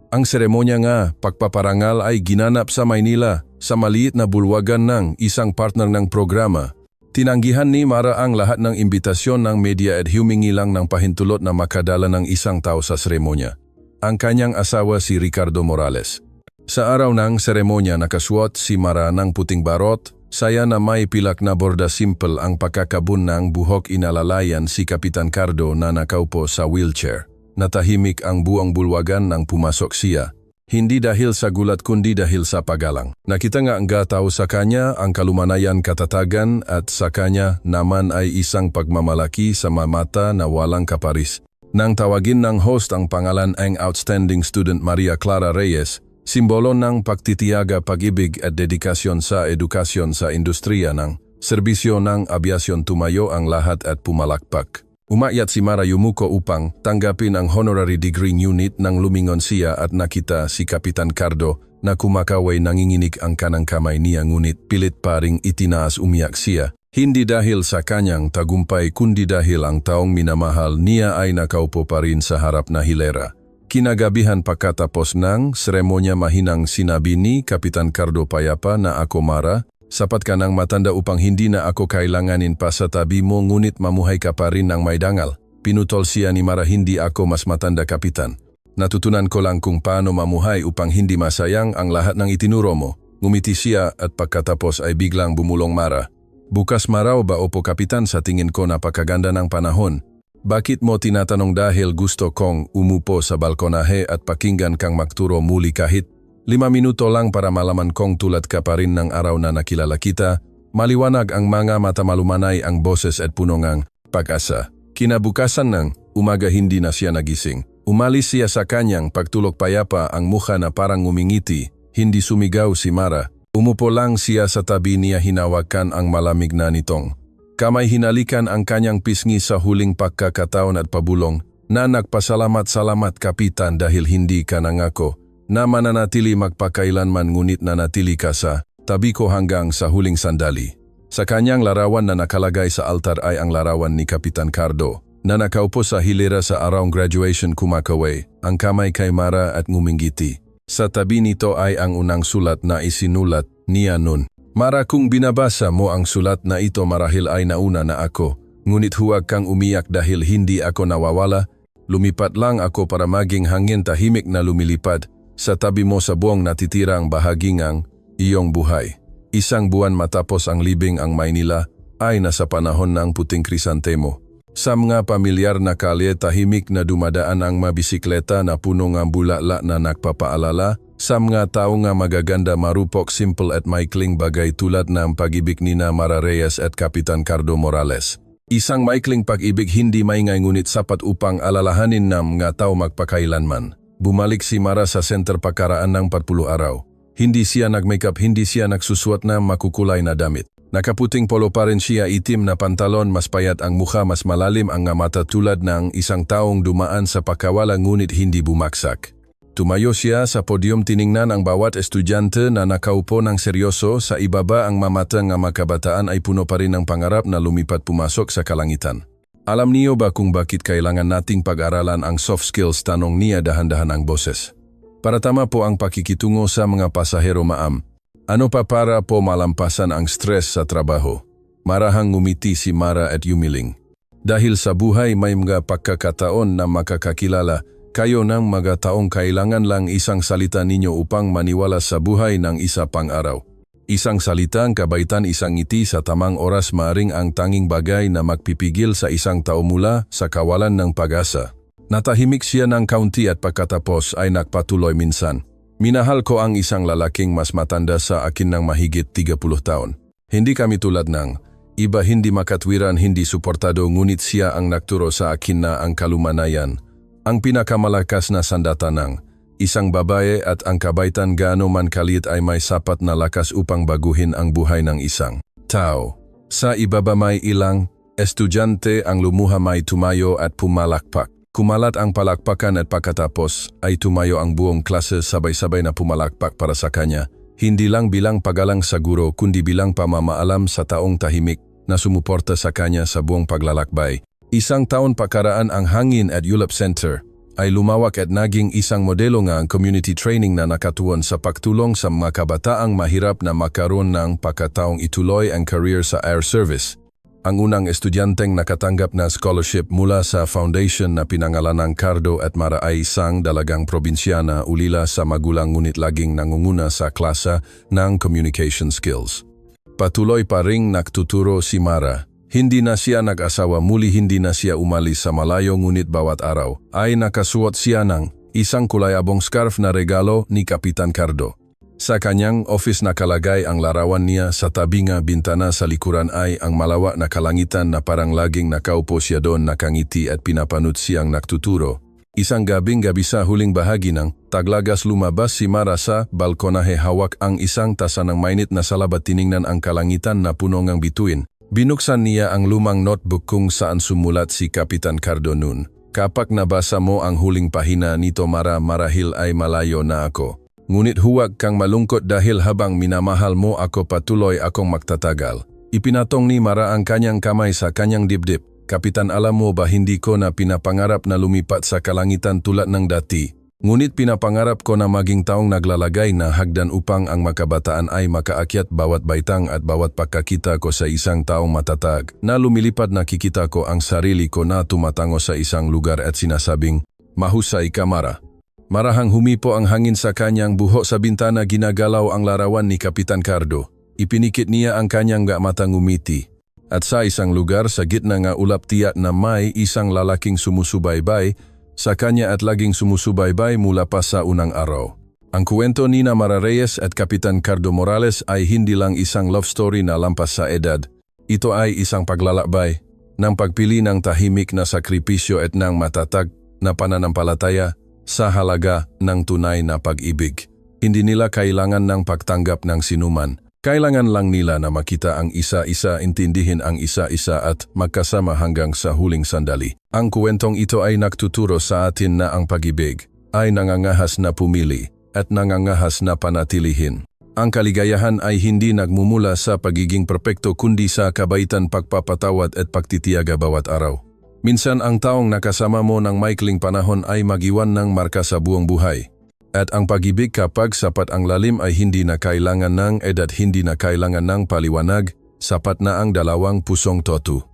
Ang seremonya nga pagpaparangal ay ginanap sa Maynila sa maliit na bulwagan ng isang partner ng programa. Tinanggihan ni Mara ang lahat ng imbitasyon ng media at humingi lang ng pahintulot na makadala ng 1 tao sa seremonya. Ang kanyang asawa si Ricardo Morales. Sa araw ng seremonya nakasuot si Mara ng puting barot, saya na may pilak na borda, simple ang pagkakabun ng buhok, inalalayan si Kapitan Cardo na nakaupo sa wheelchair. Natahimik ang buong bulwagan nang pumasok siya. Hindi dahil sa gulat kundi dahil sa paggalang. Nakita nga ang tao sa kanya ang kalumanayan, katatagan at sa kanya naman ay isang pagmamalaki sa mata na walang kaparis. Nang tawagin ng host ang pangalan ang outstanding student Maria Clara Reyes, simbolo ng pagtitiyaga, pag-ibig at dedikasyon sa edukasyon sa industriya ng serbisyo ng abyasyon, tumayo ang lahat at pumalakpak. Umakyat si Mara, yumuko upang tanggapin ang honorary degree, unit nang lumingon siya at nakita si Kapitan Cardo na kumakaway, nanginginig ang kanang kamay niya ngunit pilit pa ring itinaas, umiyak siya. Hindi dahil sa kanyang tagumpay kundi dahil ang taong minamahal niya ay nakaupo pa rin sa harap na hilera. Kinagabihan pagkatapos ng seremonya, mahinang sinabi ni Kapitan Cardo payapa na, ako Mara, sapat ka ng matanda upang hindi na ako kailanganin pa sa tabi mo, ngunit mamuhay ka pa rin ng may dangal. Pinutol siya ni Mara, hindi ako mas matanda, Kapitan. Natutunan ko lang kung paano mamuhay upang hindi masayang ang lahat ng itinuro mo. Ngumiti siya at pagkatapos ay biglang bumulong Mara. Bukas Mara o ba? Opo, Kapitan, sa tingin ko napakaganda ng panahon. Bakit mo tinatanong? Dahil gusto kong umupo sa balkonahe at pakinggan kang magturo muli kahit 5 minuto lang para malaman kong tulad ka pa rin ng araw na nakilala kita. Maliwanag ang mga mata, malumanay ang boses at puno ng pag-asa. Kinabukasan ng umaga hindi na siya nagising. Umalis siya sa kanyang pagtulog payapa, ang mukha na parang ngumingiti. Hindi sumigaw si Mara. Umupo lang siya sa tabi niya, hinawakan ang malamig na nitong kamay, hinalikan ang kanyang pisngi sa huling pagkakataon at pabulong na nagpasalamat-salamat kapitan dahil hindi ka nangako na mananatili magpakailanman, ngunit nanatili ka sa tabi ko hanggang sa huling sandali. Sa kanyang larawan na nakalagay sa altar ay ang larawan ni Kapitan Cardo na nakaupo sa hilera sa araw graduation, kumakaway ang kamay kay Mara at ngumingiti. Sa tabi nito ay ang unang sulat na isinulat niya noon. Mara, kung binabasa mo ang sulat na ito marahil ay nauna na ako, ngunit huwag kang umiyak dahil hindi ako nawawala. Lumipat lang ako para maging hangin tahimik na lumilipad sa tabi mo sa buong natitirang bahagi ng iyong buhay. Isang buwan matapos ang libing ang Maynila ay nasa panahon ng puting krisantemo. Sa mga pamilyar na kalye, tahimik na dumadaan ang mabisikleta na puno ng bulala na nagpapaalala sa mga tao nga magaganda, marupok, simple at maikling bagay tulad ng pag-ibig ni Mara Reyes at Kapitan Cardo Morales. Isang maikling pag-ibig hindi maingay ngunit sapat upang alalahanin ng mga tao magpakailanman. Bumalik si Mara sa center pagkaraan ng 40 araw. Hindi siya nag-makeup, hindi siya nagsusuot na makukulay na damit. Nakaputing polo pa rin siya, itim na pantalon, mas payat ang mukha, mas malalim ang mata tulad ng isang taong dumaan sa pakawala ngunit hindi bumaksak. Tumayo siya sa podium, tiningnan ang bawat estudyante na nakaupo ng seryoso. Sa ibaba ang mamata ng mga kabataan ay puno pa rin ng pangarap na lumipat pumasok sa kalangitan. Alam niyo ba kung bakit kailangan nating pag-aralan ang soft skills? Tanong niya dahan-dahan ang boses. Para tama po ang pakikitungo sa mga pasahero, ma'am. Ano pa para po malampasan ang stress sa trabaho? Marahang ngumiti si Mara at yumiling. Dahil sa buhay may mga pagkakataon na makakakilala kayo ng mga taong kailangan lang isang salita ninyo upang maniwala sa buhay ng isa pang araw. Isang salitang kabaitan, isang ngiti sa tamang oras, maaring ang tanging bagay na magpipigil sa isang tao mula sa kawalan ng pag-asa. Natahimik siya ng kaunti at pagkatapos ay nagpatuloy, minsan. Minahal ko ang isang lalaking mas matanda sa akin ng mahigit 30 taon. Hindi kami tulad ng iba, hindi makatwiran, hindi suportado, ngunit siya ang nagturo sa akin na ang kalumanayan ang pinakamalakas na sandata ng isang babae at ang kabaitan gaano man kaliit ay may sapat na lakas upang baguhin ang buhay ng isang tao. Sa ibaba may ilang estudyante ang lumuha, may tumayo at pumalakpak. Kumalat ang palakpakan at pagkatapos ay tumayo ang buong klase, sabay-sabay na pumalakpak para sa kanya. Hindi lang bilang pagalang sa guro kundi bilang pamamaalam sa taong tahimik na sumuporta sa kanya sa buong paglalakbay. Isang taon pakaraan ang hangin at ULEP Center ay lumawak at naging isang modelo nga ang community training na nakatuon sa pagtulong sa mga kabataang mahirap na makaroon ng pagkataong ituloy ang career sa air service. Ang unang estudyanteng nakatanggap na scholarship mula sa foundation na pinangalanang Cardo at Mara ay isang dalagang probinsyana, ulila sa magulang ngunit laging nangunguna sa klase ng communication skills. Patuloy pa ring nagtuturo si Mara. Hindi na siya nag-asawa, muli hindi na siya umalis sa malayo, ngunit bawat araw ay nakasuot siya ng isang kulayabong scarf na regalo ni Kapitan Cardo. Sa kanyang office nakalagay ang larawan niya, sa tabi nga bintana sa likuran ay ang malawak na kalangitan na parang laging nakaupo siya doon, nakangiti at pinapanood siyang nagtuturo. Isang gabi sa huling bahagi ng taglagas, lumabas si Mara sa balkonahe, hawak ang isang tasa ng mainit na salabat, tiningnan ang kalangitan na puno ng bituin. Binuksan niya ang lumang notebook kung saan sumulat si Kapitan Cardo noon. Kapag nabasa mo ang huling pahina nito, Mara, marahil ay malayo na ako. Ngunit huwag kang malungkot dahil habang minamahal mo ako, patuloy akong magtatagal. Ipinatong ni Mara ang kanyang kamay sa kanyang dibdib. Kapitan, alam mo ba hindi ko na pinapangarap na lumipat sa kalangitan tulad ng dati. Ngunit pinapangarap ko na maging taong naglalagay na hagdan upang ang makabataan ay makaakyat. Bawat baitang at bawat pagkakita ko sa isang taong matatag na lumilipad, nakikita ko ang sarili ko na tumatango sa isang lugar at sinasabing, mahusay ka, Mara. Marahang humipo ang hangin sa kanyang buho. Sa bintana ginagalaw ang larawan ni Kapitan Cardo. Ipinikit niya ang kanyang mata, ngumiti. At sa isang lugar sa gitna ng ulap, tiyak na may isang lalaking sumusubaybay sa kanya at laging sumusubaybay mula pa sa unang araw. Ang kwento ni Mara Reyes at Kapitan Cardo Morales ay hindi lang isang love story na lampas sa edad. Ito ay isang paglalakbay ng pagpili ng tahimik na sakripisyo at ng matatag na pananampalataya sa halaga ng tunay na pag-ibig. Hindi nila kailangan ng pagtanggap ng sinuman. Kailangan lang nila na makita ang isa-isa, intindihin ang isa-isa at magkasama hanggang sa huling sandali. Ang kwentong ito ay nagtuturo sa atin na ang pag-ibig ay nangangahas na pumili at nangangahas na panatilihin. Ang kaligayahan ay hindi nagmumula sa pagiging perpekto kundi sa kabaitan, pagpapatawad at pagtitiyaga bawat araw. Minsan ang taong nakasama mo ng maikling panahon ay mag-iwan ng marka sa buong buhay. At ang pag-ibig kapag sapat ang lalim ay hindi na kailangan ng edad, hindi na kailangan ng paliwanag, sapat na ang dalawang pusong totu.